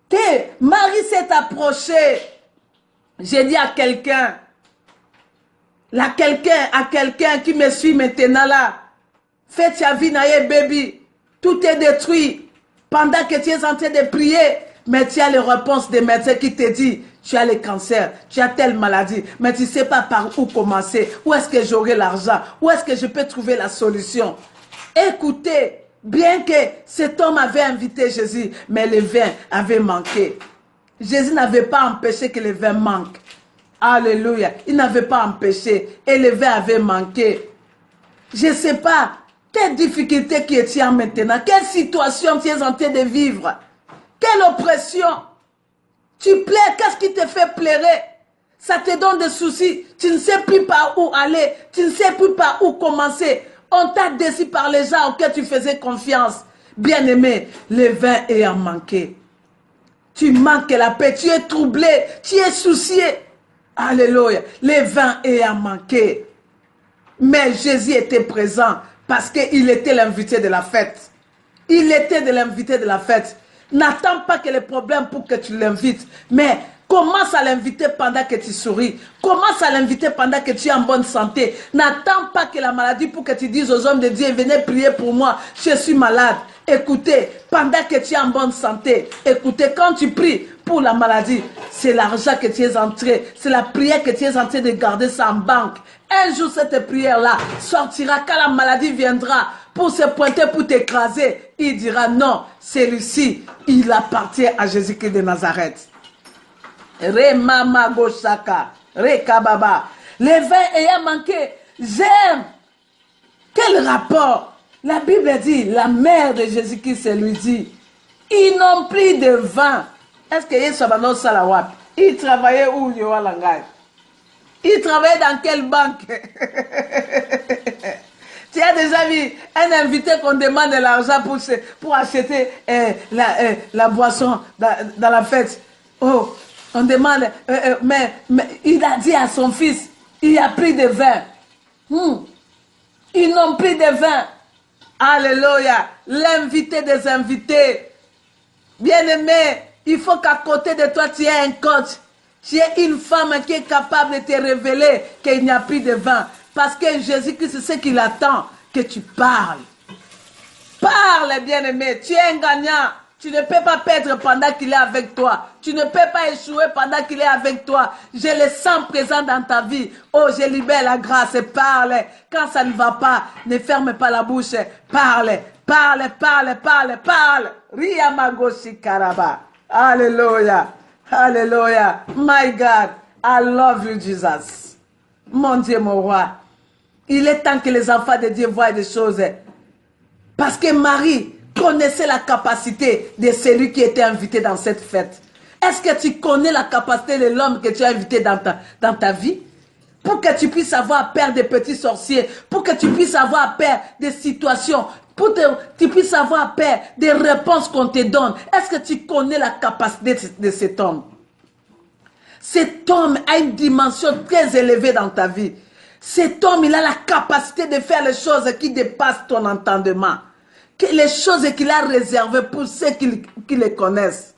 que Marie s'est approchée. J'ai dit à quelqu'un, à quelqu'un qui me suit maintenant là, fais ta vie, naïe baby, tout est détruit. Pendant que tu es en train de prier, mais tu as les réponses des médecins qui te disent, tu as le cancer, tu as telle maladie, mais tu ne sais pas par où commencer, où est-ce que j'aurai l'argent, où est-ce que je peux trouver la solution. Écoutez, bien que cet homme avait invité Jésus, mais le vin avait manqué. Jésus n'avait pas empêché que le vin manque. Alléluia. Il n'avait pas empêché. Et le vin avait manqué. Je ne sais pas quelle difficulté qui est en maintenant. Quelle situation tu es en train de vivre. Quelle oppression. Tu plais. Qu'est-ce qui te fait pleurer? Ça te donne des soucis. Tu ne sais plus par où aller. Tu ne sais plus par où commencer. On t'a déçu par les gens auxquels tu faisais confiance. Bien-aimé, le vin ayant manqué. Tu manques la paix. Tu es troublé. Tu es soucié. Alléluia. Le vin ayant manqué. Mais Jésus était présent parce qu'il était l'invité de la fête. Il était l'invité de la fête. N'attends pas que les problèmes pour que tu l'invites. Mais commence à l'inviter pendant que tu souris. Commence à l'inviter pendant que tu es en bonne santé. N'attends pas que la maladie pour que tu dises aux hommes de Dieu, venez prier pour moi, je suis malade. Écoutez, pendant que tu es en bonne santé, écoutez, quand tu pries pour la maladie, c'est l'argent que tu es entré, c'est la prière que tu es en train de garder ça en banque. Un jour, cette prière-là sortira quand la maladie viendra pour se pointer, pour t'écraser. Il dira non, celui-ci, il appartient à Jésus-Christ de Nazareth. Re mama goshaka, re kababa. Les vins ayant manqué, j'aime. Quel rapport? La Bible dit, la mère de Jésus-Christ lui dit, ils n'ont plus de vin. Est-ce que Yeshua Salawat, il travaillait où Yoalangay? Il travaillait dans quelle banque? Tu as déjà vu un invité qu'on demande de l'argent pour acheter la boisson dans la fête? Oh, on demande, mais il a dit à son fils, il n'y a plus de vin. Ils n'ont plus de vin. Alléluia. L'invité des invités. Bien-aimé, il faut qu'à côté de toi, tu aies un coach. Tu es une femme qui est capable de te révéler qu'il n'y a plus de vin. Parce que Jésus-Christ, c'est ce qu'il attend, que tu parles. Parle, bien-aimé. Tu es un gagnant. Tu ne peux pas perdre pendant qu'il est avec toi. Tu ne peux pas échouer pendant qu'il est avec toi. Je le sens présent dans ta vie. Oh, je libère la grâce. Parle. Quand ça ne va pas, ne ferme pas la bouche. Parle. Parle, parle, parle, parle. Ria Magoshi Karaba. Alléluia. Alléluia. My God. I love you, Jesus. Mon Dieu, mon roi. Il est temps que les enfants de Dieu voient des choses. Parce que Marie connaissait la capacité de celui qui était invité dans cette fête. Est-ce que tu connais la capacité de l'homme que tu as invité dans ta vie? Pour que tu puisses avoir peur des petits sorciers, pour que tu puisses avoir peur des situations, pour que tu puisses avoir peur des réponses qu'on te donne. Est-ce que tu connais la capacité de cet homme? Cet homme a une dimension très élevée dans ta vie. Cet homme, il a la capacité de faire les choses qui dépassent ton entendement. Les choses qu'il a réservées pour ceux qui les connaissent.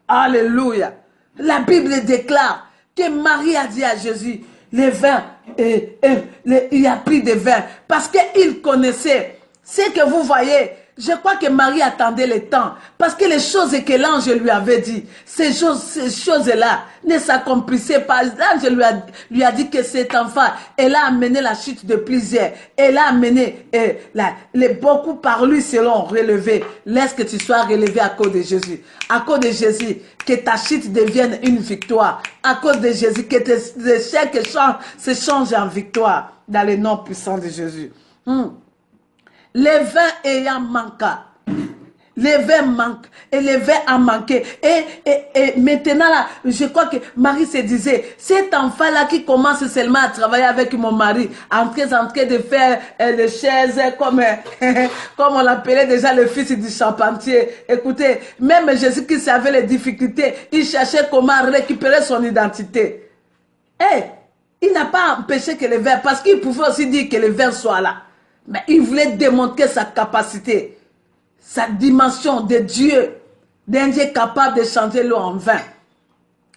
Alléluia. La Bible déclare que Marie a dit à Jésus, les vins, il y a plus de vin. Parce qu'il connaissait ce que vous voyez. Je crois que Marie attendait le temps. Parce que les choses que l'ange lui avait dit, ces choses-là ne s'accomplissaient pas. L'ange lui a dit que cet enfant, elle a amené la chute de plusieurs. Elle a amené beaucoup par lui seront relevés. Laisse que tu sois relevé à cause de Jésus. À cause de Jésus, que ta chute devienne une victoire. À cause de Jésus, que tes échecs se changent en victoire. Dans le nom puissant de Jésus. Les vins ayant manqué, les vins manquent, et les vins a manqué. Et maintenant, là, je crois que Marie se disait, cet enfant-là qui commence seulement à travailler avec mon mari, en train de faire les chaises, comme on l'appelait déjà le fils du charpentier. Écoutez, même Jésus-Christ avait les difficultés, il cherchait comment récupérer son identité. Il n'a pas empêché que les vins, parce qu'il pouvait aussi dire que les vins soient là. Mais il voulait démontrer sa capacité, sa dimension de Dieu, d'un Dieu capable de changer l'eau en vin.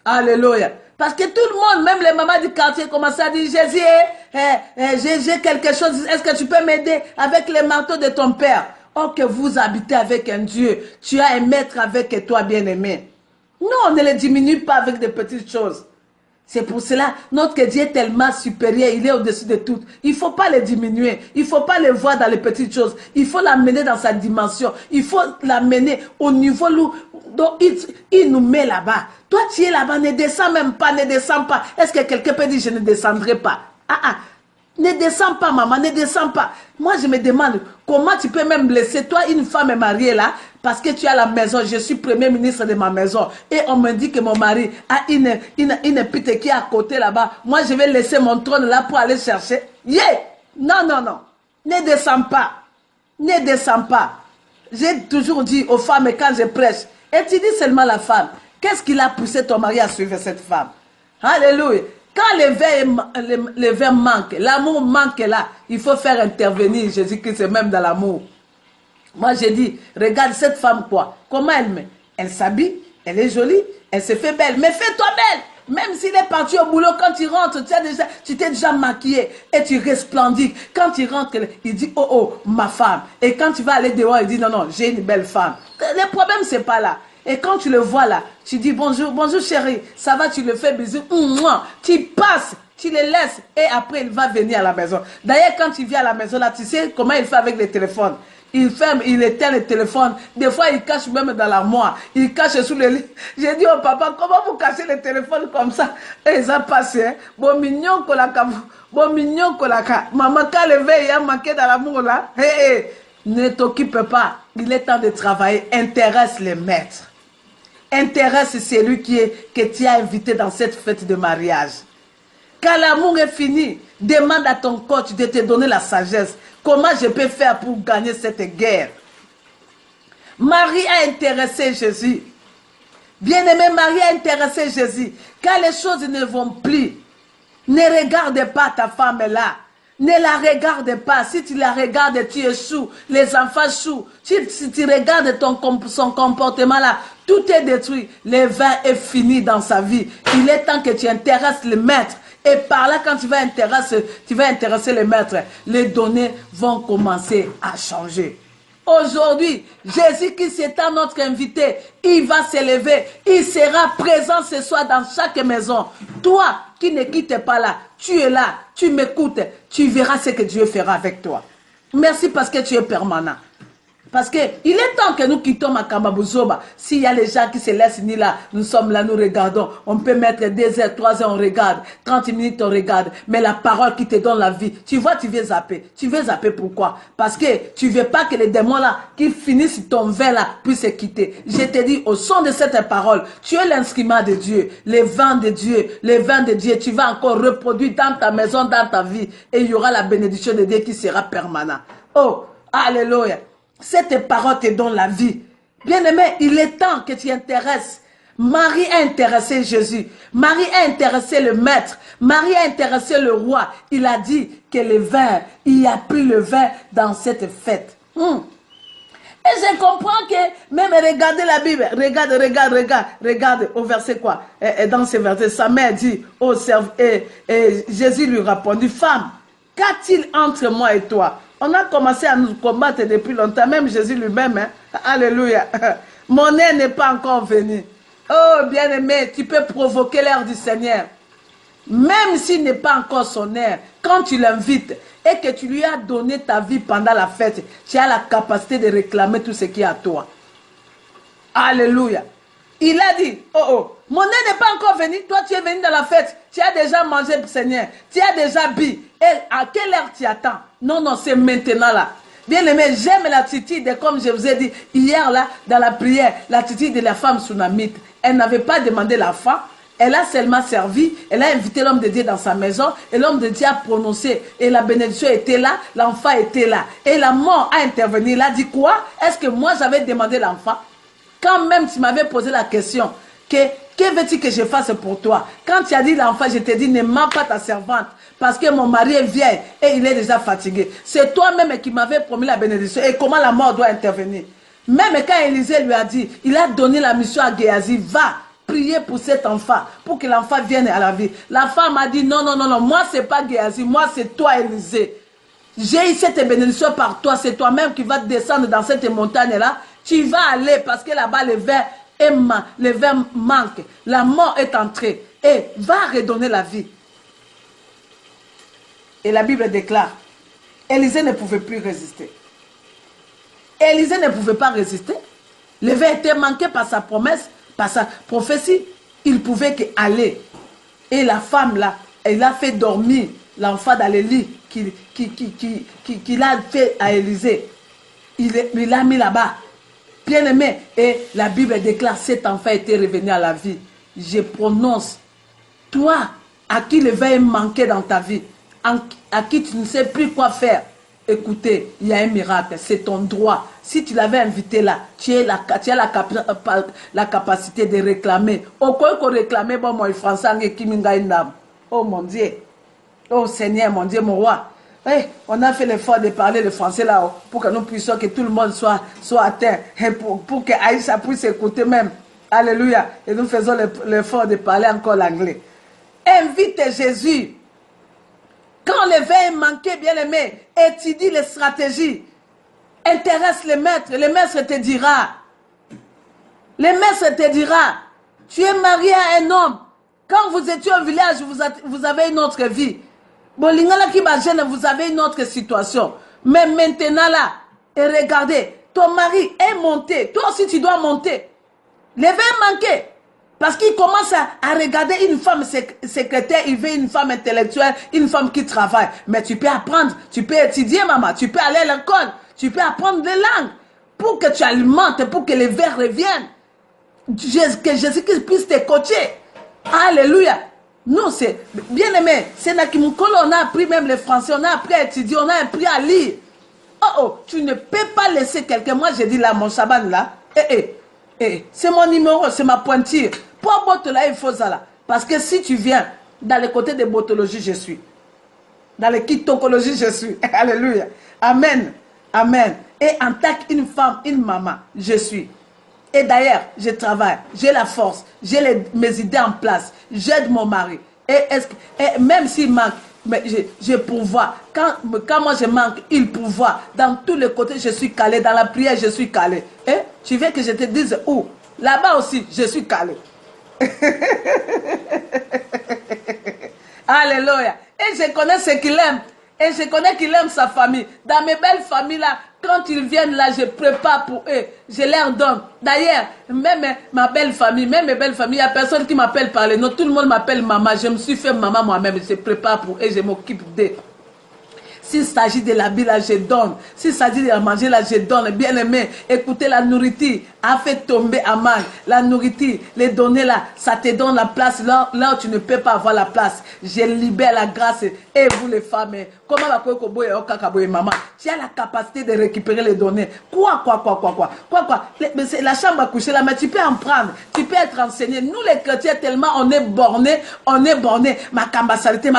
Alléluia. Parce que tout le monde, même les mamans du quartier, commençaient à dire, Jésus, j'ai quelque chose, est-ce que tu peux m'aider avec les marteaux de ton père? Oh, que vous habitez avec un Dieu, tu as un maître avec toi, bien-aimé. Non, on ne le diminue pas avec des petites choses. C'est pour cela, notre Dieu est tellement supérieur, il est au-dessus de tout. Il ne faut pas le diminuer, il ne faut pas le voir dans les petites choses. Il faut l'amener dans sa dimension, il faut l'amener au niveau où il nous met là-bas. Toi, tu es là-bas, ne descends même pas, ne descends pas. Est-ce que quelqu'un peut dire, je ne descendrai pas? Ne descends pas, maman, ne descends pas. Moi, je me demande, comment tu peux même laisser, toi, une femme mariée là, parce que tu as la maison, je suis premier ministre de ma maison, et on me dit que mon mari a une pute qui est à côté là-bas. Moi, je vais laisser mon trône là pour aller chercher. Non, non, non. Ne descends pas. Ne descends pas. J'ai toujours dit aux femmes quand je prêche, et tu dis seulement la femme, qu'est-ce qui a poussé ton mari à suivre cette femme? Alléluia. Quand les vins manquent, l'amour manque là, il faut faire intervenir Jésus-Christ, c'est même dans l'amour. Moi, j'ai dit, regarde cette femme quoi. Comment elle met? Elle s'habille, elle est jolie, elle se fait belle. Mais fais-toi belle. Même s'il est parti au boulot, quand tu rentres, tu t'es déjà maquillée et tu resplendis. Quand tu rentres, il dit, oh, oh, ma femme. Et quand tu vas aller dehors, il dit, non, non, j'ai une belle femme. Le problème, c'est pas là. Et quand tu le vois là, tu dis bonjour, bonjour chérie, ça va, tu le fais bisous, tu passes, tu le laisses et après il va venir à la maison. D'ailleurs, quand il vient à la maison là, tu sais comment il fait avec les téléphones. Il ferme, il éteint le téléphone. Des fois, il cache même dans l'armoire. Il cache sous le lit. J'ai dit au papa, comment vous cachez le téléphone comme ça? Et ça passe, hein. Bon mignon kolaka, bon mignon kolaka. Maman, quand le verre, il a manqué dans l'amour là. Ne t'occupe pas. Il est temps de travailler. Intéresse les maîtres. Intéresse celui que tu as invité dans cette fête de mariage. Quand l'amour est fini, demande à ton coach de te donner la sagesse. Comment je peux faire pour gagner cette guerre? Marie a intéressé Jésus. Bien-aimé, Marie a intéressé Jésus. Quand les choses ne vont plus, ne regarde pas ta femme là. Ne la regarde pas. Si tu la regardes, tu échoues. Les enfants échouent. Si tu regardes son comportement là, tout est détruit. Le vin est fini dans sa vie. Il est temps que tu intéresses le maître. Et par là, quand tu vas intéresser le maître, les données vont commencer à changer. Aujourd'hui, Jésus qui s'étend notre invité, il va s'élever, il sera présent ce soir dans chaque maison. Toi qui ne quittes pas là, tu es là, tu m'écoutes, tu verras ce que Dieu fera avec toi. Merci parce que tu es permanent. Parce qu'il est temps que nous quittons Makamba-Buzoba. S'il y a les gens qui se laissent ni là, nous sommes là, nous regardons. On peut mettre 2 heures, 3 heures, on regarde. 30 minutes, on regarde. Mais la parole qui te donne la vie, tu vois, tu veux zapper. Tu veux zapper pourquoi? Parce que tu ne veux pas que les démons là, qui finissent ton vin là, puissent se quitter. Je te dis, au son de cette parole, tu es l'instrument de Dieu, les vins de Dieu, les vins de Dieu. Tu vas encore reproduire dans ta maison, dans ta vie. Et il y aura la bénédiction de Dieu qui sera permanente. Oh, alléluia. Cette parole te donne la vie. Bien-aimé, il est temps que tu intéresses. Marie a intéressé Jésus. Marie a intéressé le maître. Marie a intéressé le roi. Il a dit que le vin, il a pris le vin dans cette fête. Et je comprends que, même regardez la Bible, regarde au verset quoi. Et dans ce verset, sa mère dit, oh, et Jésus lui répondit, femme, qu'a-t-il entre moi et toi? On a commencé à nous combattre depuis longtemps, même Jésus lui-même. Hein? Alléluia. Mon heure n'est pas encore venue. Oh, bien-aimé, tu peux provoquer l'heure du Seigneur. Même s'il n'est pas encore son heure, quand tu l'invites et que tu lui as donné ta vie pendant la fête, tu as la capacité de réclamer tout ce qui est à toi. Alléluia. Il a dit, oh, mon heure n'est pas encore venue, toi tu es venu dans la fête, tu as déjà mangé le Seigneur, tu as déjà bu, et à quelle heure tu attends? Non, c'est maintenant là. Bien aimé, j'aime l'attitude, comme je vous ai dit hier là, dans la prière, l'attitude de la femme sunamite. Elle n'avait pas demandé l'enfant, elle a seulement servi, elle a invité l'homme de Dieu dans sa maison, et l'homme de Dieu a prononcé, et la bénédiction était là, l'enfant était là, et la mort a intervenu. Il a dit quoi? Est-ce que moi j'avais demandé l'enfant? Quand même tu m'avais posé la question, que veux-tu que je fasse pour toi? Quand tu as dit l'enfant, je t'ai dit, ne mens pas ta servante, parce que mon mari est vieil et il est déjà fatigué. C'est toi-même qui m'avais promis la bénédiction. Et comment la mort doit intervenir? Même quand Élisée lui a dit, il a donné la mission à Géasi, va prier pour cet enfant, pour que l'enfant vienne à la vie. La femme a dit, non, moi c'est pas Géasi, moi c'est toi Élisée. J'ai eu cette bénédiction par toi, c'est toi-même qui vas descendre dans cette montagne-là. Tu vas aller parce que là-bas le vin manque, la mort est entrée et va redonner la vie. Et la Bible déclare, Élisée ne pouvait plus résister. Élisée ne pouvait pas résister. Le vin était manqué par sa promesse, par sa prophétie. Il pouvait qu'aller. Et la femme là, elle a fait dormir l'enfant dans le lit qu'il a fait à Élisée. Il l'a mis là-bas. Bien aimé, et la Bible déclare, cet enfant était revenu à la vie. Je prononce, toi, à qui le vin est manqué dans ta vie, à qui tu ne sais plus quoi faire, écoutez, il y a un miracle, c'est ton droit. Si tu l'avais invité là, tu as la capacité de réclamer. Au quoi qu'on réclame, bon, moi, français, oh mon Dieu, oh Seigneur, mon Dieu, mon roi. Hey, on a fait l'effort de parler le français là pour que nous puissions, que tout le monde soit atteint, et pour que Aïcha puisse écouter même. Alléluia. Et nous faisons l'effort de parler encore l'anglais. Invite Jésus. Quand le vin est manqué, bien aimé, étudie les stratégies. Intéresse le maître te dira. Le maître te dira, tu es marié à un homme. Quand vous étiez au village, vous avez une autre vie. Bon, vous avez une autre situation. Mais maintenant là, et regardez, ton mari est monté. Toi aussi, tu dois monter. Le vin est manqué. Parce qu'il commence à regarder une femme secrétaire, il veut une femme intellectuelle, une femme qui travaille. Mais tu peux apprendre, tu peux étudier, maman, tu peux aller à l'école, tu peux apprendre des langues pour que tu alimentes, pour que les vers reviennent. Que Jésus-Christ puisse te coacher. Alléluia. Non, c'est bien aimé. C'est là on a appris même le français, on a appris à étudier, on a appris à lire. Tu ne peux pas laisser quelqu'un. Moi, j'ai dit là, mon chaban là, c'est mon numéro, c'est ma pointure. Pour botte là, il faut ça là. Parce que si tu viens dans le côté de botologie, je suis. Dans les kitokologies, je suis. Alléluia. Amen. Amen. Et en tant qu'une femme, une maman, je suis. Et d'ailleurs, je travaille, j'ai la force, j'ai mes idées en place, j'aide mon mari. Et même s'il manque, mais je pourvois. Quand moi je manque, il pourvoit. Dans tous les côtés, je suis calé. Dans la prière, je suis calé. Et tu veux que je te dise où? Là-bas aussi, je suis calé. Alléluia. Et je connais ce qu'il aime. Et je connais qu'il aime sa famille. Dans mes belles familles là, quand ils viennent là, je prépare pour eux. Je leur donne. D'ailleurs, même ma belle famille, même mes belles familles, il n'y a personne qui m'appelle par les noms. Tout le monde m'appelle maman. Je me suis fait maman moi-même. Je prépare pour eux. Je m'occupe d'eux. S'il s'agit de l'habit, là, je donne. S'il s'agit de manger, là, je donne. Bien aimé, écoutez, la nourriture a fait tomber à mal. La nourriture, les données là, ça te donne la place là où tu ne peux pas avoir la place. Je libère la grâce. Et vous les femmes, comment maman, tu as la capacité de récupérer les données. Quoi. La chambre à coucher là, mais tu peux en prendre. Tu peux être enseigné. Nous les chrétiens, tellement on est bornés. Ma cabassalité.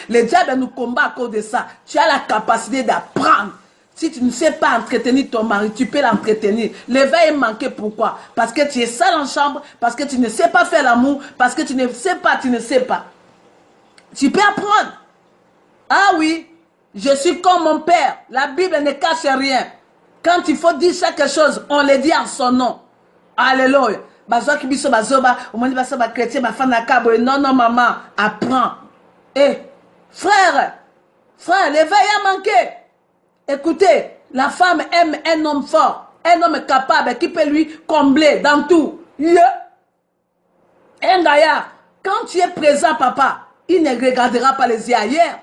Le diable nous combat à cause de ça. Tu as la capacité d'apprendre. Si tu ne sais pas entretenir ton mari, tu peux l'entretenir. L'éveil est manqué, pourquoi? Parce que tu es seul en chambre, parce que tu ne sais pas faire l'amour, parce que tu ne sais pas. Tu peux apprendre. Ah oui, je suis comme mon père. La Bible ne cache rien. Quand il faut dire quelque chose, on le dit en son nom. Alléluia. Non, maman, apprends. Frère, l'éveil a manqué. Écoutez, la femme aime un homme fort, un homme capable qui peut lui combler dans tout. Un gaillard, quand tu es présent, papa, il ne regardera pas les yeux ailleurs.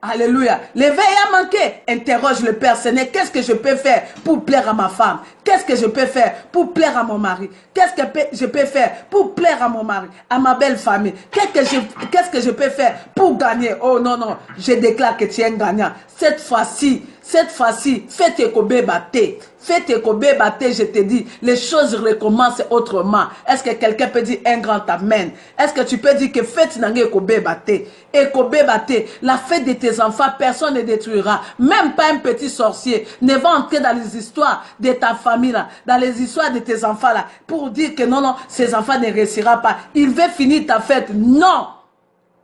Alléluia. L'éveil a manqué. Interroge le Père Seigneur. Qu'est-ce que je peux faire pour plaire à ma femme? Qu'est-ce que je peux faire pour plaire à mon mari? Qu'est-ce que je peux faire pour plaire à mon mari, à ma belle famille? Qu'est-ce que je peux faire pour gagner? Oh non, je déclare que tu es un gagnant. Cette fois-ci, fais tes kobé batté. Fais tes kobé batté, je te dis. Les choses recommencent autrement. Est-ce que quelqu'un peut dire un grand amen? Est-ce que tu peux dire que fête n'angé kobé batté? Et kobé batté, la fête de tes enfants, personne ne détruira. Même pas un petit sorcier ne va entrer dans les histoires de ta famille là, dans les histoires de tes enfants là, pour dire que non, ces enfants ne réussira pas. Il veut finir ta fête. Non.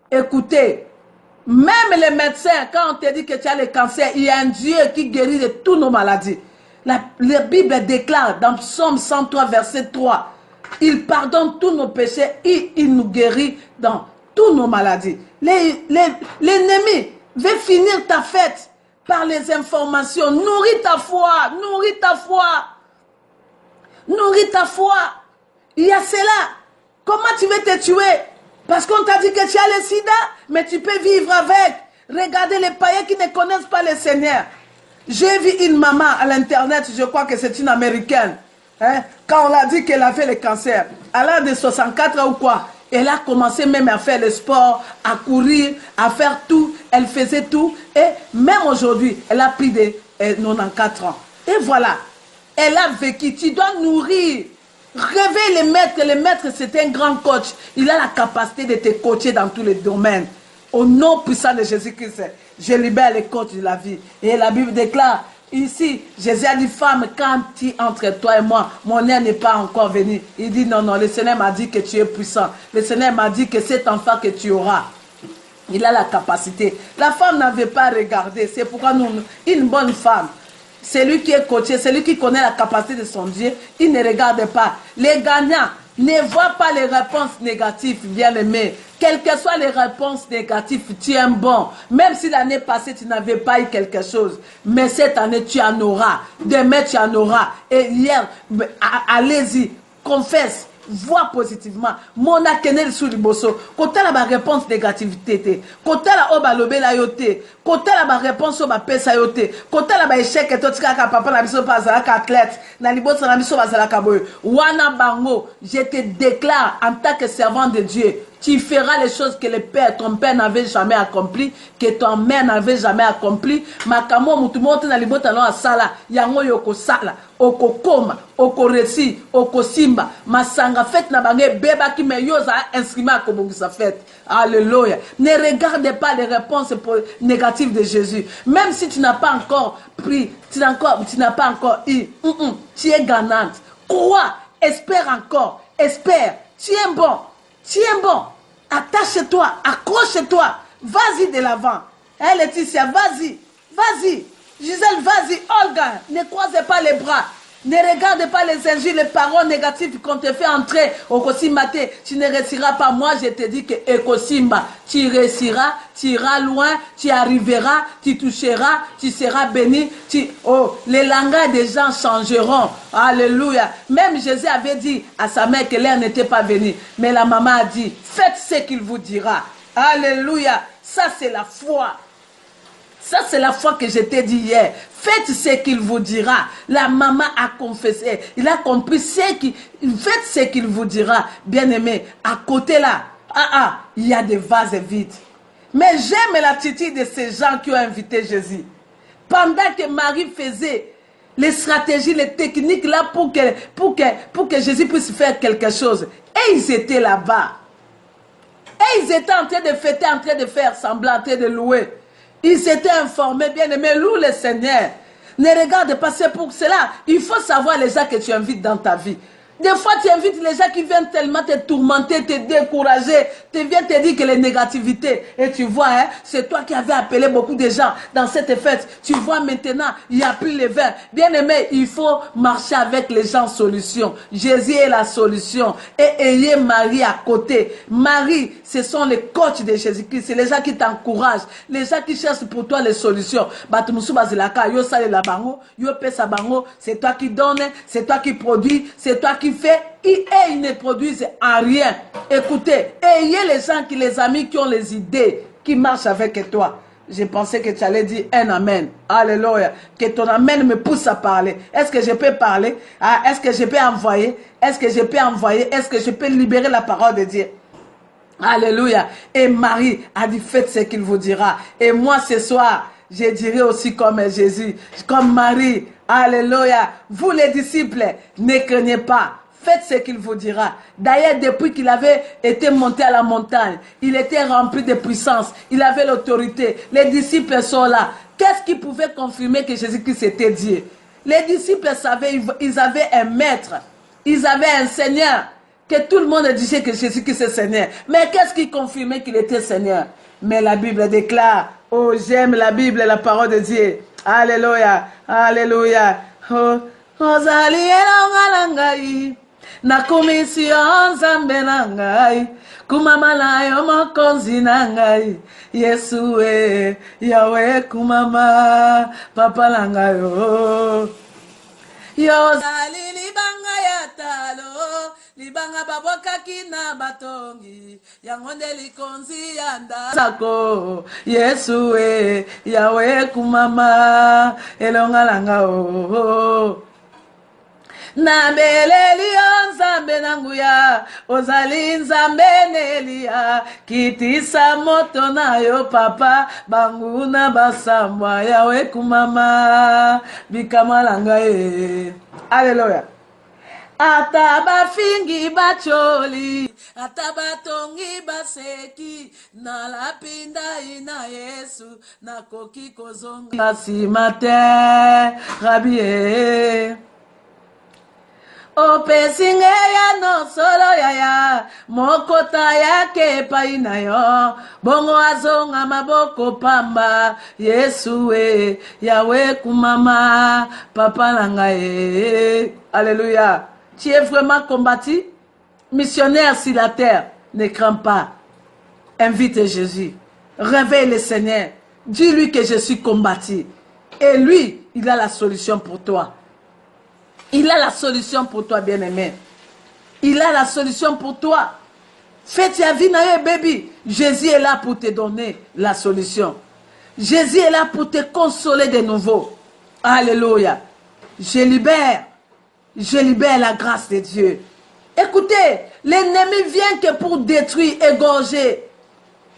Écoutez. Même les médecins, quand on te dit que tu as le cancer, il y a un Dieu qui guérit de toutes nos maladies. La Bible déclare dans Psaume 103, verset 3, il pardonne tous nos péchés et il nous guérit dans toutes nos maladies. L'ennemi veut finir ta fête par les informations. Nourris ta foi. Il y a cela. Comment tu veux te tuer? Parce qu'on t'a dit que tu as le sida, mais tu peux vivre avec. Regardez les païens qui ne connaissent pas le Seigneur. J'ai vu une maman à l'internet, je crois que c'est une américaine. Quand on a dit qu'elle avait le cancer, à l'âge de 64 ans ou quoi, elle a commencé même à faire le sport, à courir, à faire tout. Elle faisait tout. Et même aujourd'hui, elle a pris de 94 ans. Et voilà, elle a vécu. Tu dois nourrir. Réveille le maître. Le maître, c'est un grand coach. Il a la capacité de te coacher dans tous les domaines. Au nom puissant de Jésus-Christ, je libère les coachs de la vie. Et la Bible déclare, ici, Jésus a dit, femme, quand tu entre toi et moi, mon heure n'est pas encore venue. Il dit, non, le Seigneur m'a dit que tu es puissant. Le Seigneur m'a dit que cet enfant que tu auras, il a la capacité. La femme n'avait pas regardé. C'est pourquoi nous, une bonne femme, celui qui est coaché, celui qui connaît la capacité de son Dieu, il ne regarde pas. Les gagnants ne voient pas les réponses négatives, bien aimé. Quelles que soient les réponses négatives, tu es bon. Même si l'année passée, tu n'avais pas eu quelque chose. Mais cette année, tu en auras. Demain, tu en auras. Et hier, allez-y, confesse. Vois positivement. Mon akenel sous le bosso. Côté la réponse négativité. Côté la oba lobé la yoté. Côté la réponse oba pesa yoté. Côté la échec et tout ça papa na biso pas la athlète. Na liboso na biso pas la kaboy. Wana bango, je te déclare en tant que servant de Dieu, Tu feras les choses que le père, ton père n'avait jamais accomplies, que ton mère n'avait jamais accomplies. Makamo mutumote na libota no asala, yango yoko sala, oko koma, oko resi, oko simba, masanga fête na bange beba ki me yoza instrument ko bongisa fête. Alléluia. Ne regarde pas les réponses négatives de Jésus. Même si tu n'as pas encore pris, tu n'as pas encore eu, tu es gagnante. Crois, espère encore, espère. Tu es bon. Tu es bon. Attache-toi, accroche-toi. Vas-y de l'avant. Hein, Laetitia, vas-y. Vas-y. Gisèle, vas-y. Olga, ne croisez pas les bras. Ne regarde pas les injures, les paroles négatives qu'on te fait entrer au Kosimate. Tu ne réussiras pas. Moi, je te dis que Ekosimba, tu réussiras, tu iras loin, tu arriveras, tu toucheras, tu seras béni. Les langages des gens changeront. Alléluia. Même Jésus avait dit à sa mère que l'air n'était pas venu. Mais la maman a dit, faites ce qu'il vous dira. Alléluia. Ça, c'est la foi. Ça, c'est la foi que je t'ai dit hier. Faites ce qu'il vous dira. La maman a confessé. Il a compris faites ce qu'il vous dira. Bien-aimé, à côté là, il y a des vases vides. Mais j'aime l'attitude de ces gens qui ont invité Jésus. Pendant que Marie faisait les stratégies, les techniques là pour que Jésus puisse faire quelque chose. Et ils étaient là-bas. Et ils étaient en train de fêter, en train de faire semblant, en train de louer. Ils s'étaient informés, bien aimés, loue le Seigneur. Ne regarde pas, c'est pour cela. Il faut savoir les gens que tu invites dans ta vie. Des fois, tu invites les gens qui viennent tellement te tourmenter, te décourager, te viennent te dire que les négativités. Et tu vois, hein, c'est toi qui avais appelé beaucoup de gens dans cette fête. Tu vois maintenant, il n'y a plus les vins. Bien aimé, il faut marcher avec les gens solution. Jésus est la solution. Et ayez Marie à côté. Marie, ce sont les coachs de Jésus-Christ. C'est les gens qui t'encouragent. Les gens qui cherchent pour toi les solutions. C'est toi qui donnes, c'est toi qui produis, c'est toi qui fait et ils ne produisent en rien. Écoutez, ayez les gens les amis qui ont les idées, qui marchent avec toi. Je pensais que tu allais dire un amen. Alléluia. Que ton amen me pousse à parler. Est-ce que je peux parler? Est-ce que je peux envoyer? Est-ce que je peux envoyer? Est-ce que je peux libérer la parole de Dieu? Alléluia. Et Marie a dit, faites ce qu'il vous dira. Et moi ce soir, je dirai aussi comme Jésus, comme Marie. Alléluia. Vous les disciples, ne craignez pas. Faites ce qu'il vous dira. D'ailleurs, depuis qu'il avait été monté à la montagne, il était rempli de puissance. Il avait l'autorité. Les disciples sont là. Qu'est-ce qui pouvait confirmer que Jésus-Christ était Dieu? Les disciples savaient, ils avaient un maître. Ils avaient un Seigneur. Que tout le monde disait que Jésus-Christ est Seigneur. Mais qu'est-ce qui confirmait qu'il était Seigneur? Mais la Bible déclare, oh, j'aime la Bible, la parole de Dieu. Alléluia, alléluia. Oh, ozali elonga langai, na komisio nzambe nangai, kumama na yo mokonzi nangai, Yesu e, Yahweh kumama, papa langai yo. Yozali libanga ya talo, libanga baboka kina batongi, yangonde likonzi yanda sako, Yesu e, Yahweh kumama, elonga langa o. Na beleli nzambe nanguya, ozali nzambe nelia, kitisa moto na yo papa, banguna basambwa, Yahweh kumama, bikamalanga e. Alléluia. Ataba fingi bacholi, ataba tongi baseki, na la pinda ina Yesu, na koki kozongi basimate, rabie. Opesinge ya no solo ya mokota yake paina yo, bongo azonga maboko pamba, Yesu e, Yahweh kumama, papa langa e. Alléluia. Tu es vraiment combattu? Missionnaire sur la terre, ne crains pas. Invite Jésus. Réveille le Seigneur. Dis-lui que je suis combattu. Et lui, il a la solution pour toi. Il a la solution pour toi, bien-aimé. Il a la solution pour toi. Fais ta vie, baby. Jésus est là pour te donner la solution. Jésus est là pour te consoler de nouveau. Alléluia. Je libère la grâce de Dieu. Écoutez, L'ennemi vient que pour détruire, égorger,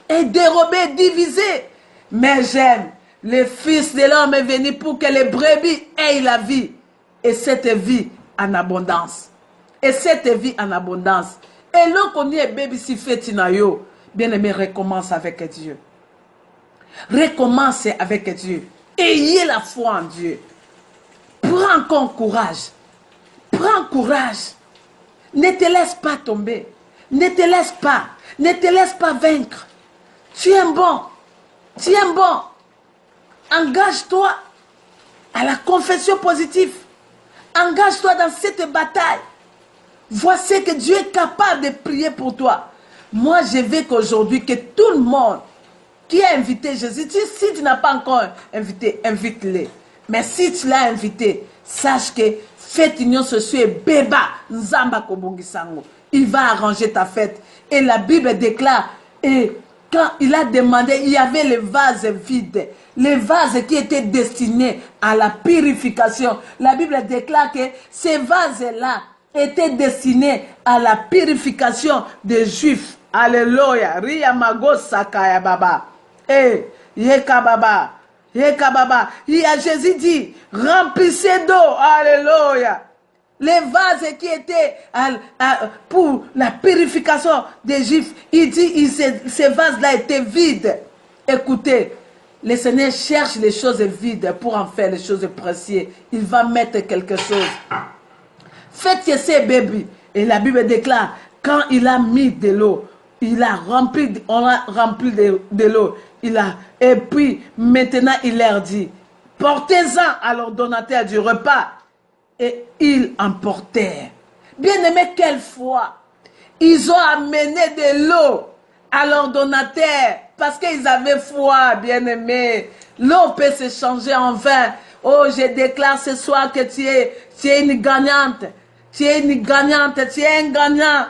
et dérober, diviser. Mais j'aime, le Fils de l'homme est venu pour que les brebis aient la vie. Et cette vie en abondance. Et cette vie en abondance. Et l'on connaît bébé si fait yo. Bien-aimé, recommence avec Dieu. Recommence avec Dieu. Ayez la foi en Dieu. Prends encore courage. Prends courage. Ne te laisse pas tomber. Ne te laisse pas. Ne te laisse pas vaincre. Tu es bon. Tu es bon. Engage-toi à la confession positive. Engage-toi dans cette bataille. Voici que Dieu est capable de prier pour toi. Moi, je veux qu'aujourd'hui, que tout le monde qui a invité Jésus, si tu n'as pas encore invité, invite-les. Mais si tu l'as invité, sache que fête union sociale Beba Nzamba Kobongisango. Il va arranger ta fête. Et la Bible déclare, et quand il a demandé, il y avait les vases vides. Les vases qui étaient destinés à la purification. La Bible déclare que ces vases-là étaient destinés à la purification des Juifs. Alléluia. Ria Mago Sakaya Baba. Eh, Yeka Baba. Yeka Baba. Jésus dit, remplissez d'eau. Alléluia. Les vases qui étaient pour la purification des Juifs, il dit, ces vases-là étaient vides. Écoutez, le Seigneur cherche les choses vides pour en faire les choses précieuses. Il va mettre quelque chose. Faites que ces bébés. Et la Bible déclare, quand il a mis de l'eau, il a rempli, on a rempli de l'eau. Et puis, maintenant, il leur dit, portez-en à l'ordonnateur du repas. Et ils emportèrent. Bien-aimés, quelle foi. Ils ont amené de l'eau à l'ordonnateur parce qu'ils avaient foi, bien-aimés. L'eau peut se changer en vin. Oh, je déclare ce soir que tu es une gagnante. Tu es une gagnante, tu es un gagnant.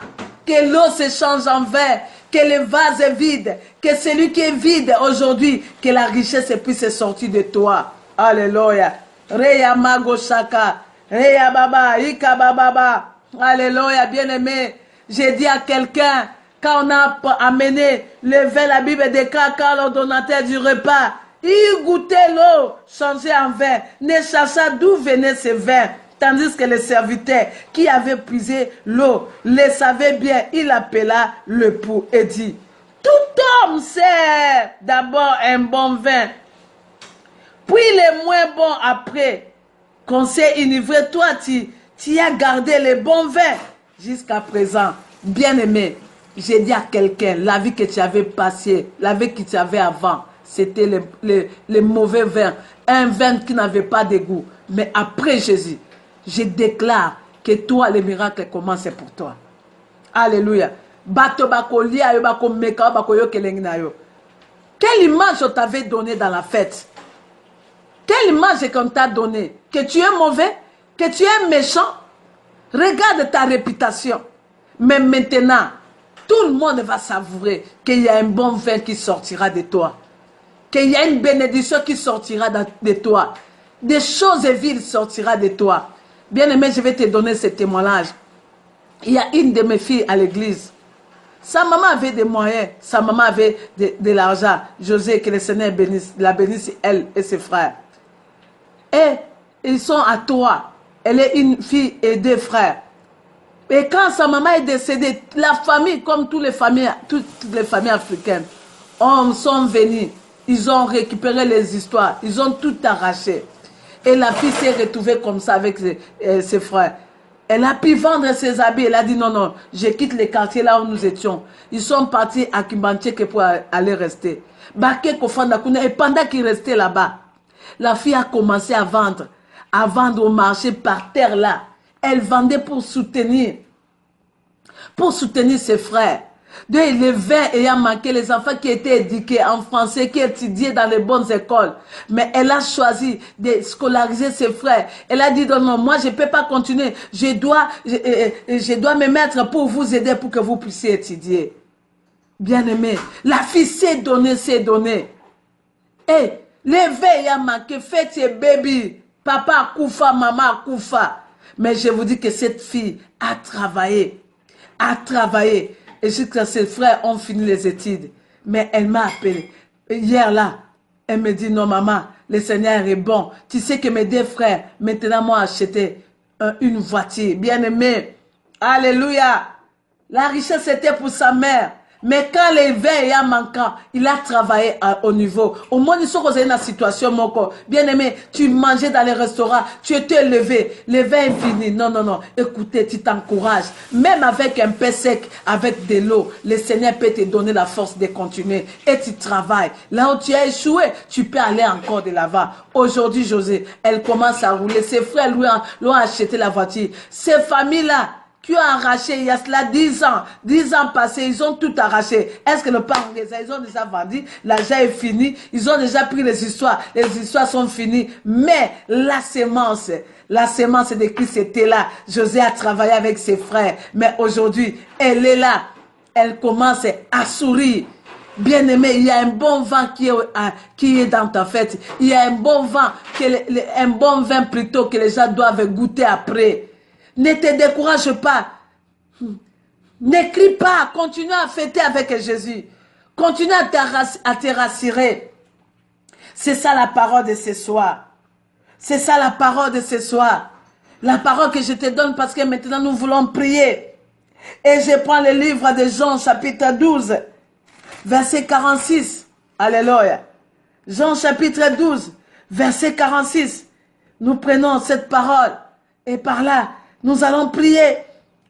Que l'eau se change en vin, que le vase est vide, que celui qui est vide aujourd'hui, que la richesse puisse sortir de toi. Alléluia. Reya Mago Shaka. Reya Baba, Ika Baba. Alléluia, bien-aimé. J'ai dit à quelqu'un, quand on a amené le vin, la Bible déclare, quand l'ordonnateur du repas, il goûtait l'eau changée en vin, ne chercha d'où venait ce vin. Tandis que le serviteur qui avait puisé l'eau le savait bien, il appela le pou et dit, tout homme sert d'abord un bon vin, puis le moins bon après. Qu'on s'est enivré, toi tu as gardé le bon vin jusqu'à présent. Bien-aimé, j'ai dit à quelqu'un, la vie que tu avais passée, la vie que tu avais avant, c'était le mauvais vin, un vin qui n'avait pas de goût. Mais après Jésus, je déclare que toi, les miracles commencent pour toi. Alléluia. Quelle image on t'avait donnée dans la fête? Quelle image qu'on t'a donnée? Que tu es mauvais? Que tu es méchant? Regarde ta réputation. Mais maintenant, tout le monde va savourer qu'il y a un bon vin qui sortira de toi. Qu'il y a une bénédiction qui sortira de toi. Des choses viles sortira de toi. Bien-aimé, je vais te donner ce témoignage. Il y a une de mes filles à l'église. Sa maman avait des moyens. Sa maman avait de l'argent. José, que le Seigneur la bénisse, elle et ses frères. Et ils sont à trois. Elle est une fille et deux frères. Et quand sa maman est décédée, la famille, comme toutes les familles africaines, sont venus. Ils ont récupéré les histoires. Ils ont tout arraché. Et la fille s'est retrouvée comme ça avec ses frères. Elle a pu vendre ses habits. Elle a dit non, non, je quitte les quartiers là où nous étions. Ils sont partis à Kimbancheke pour aller rester. Et pendant qu'ils restaient là-bas, la fille a commencé à vendre au marché par terre là. Elle vendait pour soutenir ses frères. Les vins ayant manqué, les enfants qui étaient éduqués en français, qui étudiaient dans les bonnes écoles. Mais elle a choisi de scolariser ses frères. Elle a dit non, non, moi je ne peux pas continuer. Je dois me mettre pour vous aider pour que vous puissiez étudier. Bien-aimé, la fille s'est donnée. Et les vins ayant manqué, faites tes bébés. Papa Koufa, maman Koufa. Mais je vous dis que cette fille a travaillé. à travailler. Et jusqu'à ses frères ont fini les études. Mais elle m'a appelé. Hier là, elle me dit, non maman, le Seigneur est bon. Tu sais que mes deux frères, maintenant m'ont acheté une voiture. Bien-aimé, alléluia. La richesse était pour sa mère. Mais quand les vins est manquant, il a travaillé au niveau. Au moins, ils sont dans une situation, mon corps. Bien aimé, tu mangeais dans les restaurants, tu étais levé, le vin est fini. Non, non, non. Écoutez, tu t'encourages. Même avec un pain sec, avec de l'eau, le Seigneur peut te donner la force de continuer. Et tu travailles. Là où tu as échoué, tu peux aller encore de l'avant. Aujourd'hui, José, elle commence à rouler. Ses frères lui ont acheté la voiture. Ces familles-là, qui ont arraché il y a cela 10 ans passés, ils ont tout arraché. Est-ce que le parent, ils ont déjà vendu, l'argent est fini, ils ont déjà pris les histoires sont finies. Mais la sémence de Christ était là. José a travaillé avec ses frères, mais aujourd'hui, elle est là. Elle commence à sourire. Bien-aimé, il y a un bon vent qui est dans ta fête. Il y a un bon vent, un bon vin plutôt que les gens doivent goûter après. Ne te décourage pas. N'écris pas. Continue à fêter avec Jésus. Continue à te rassurer. C'est ça la parole de ce soir. C'est ça la parole de ce soir. La parole que je te donne parce que maintenant nous voulons prier. Et je prends le livre de Jean chapitre 12, verset 46. Alléluia. Jean chapitre 12, verset 46. Nous prenons cette parole et par là, nous allons prier.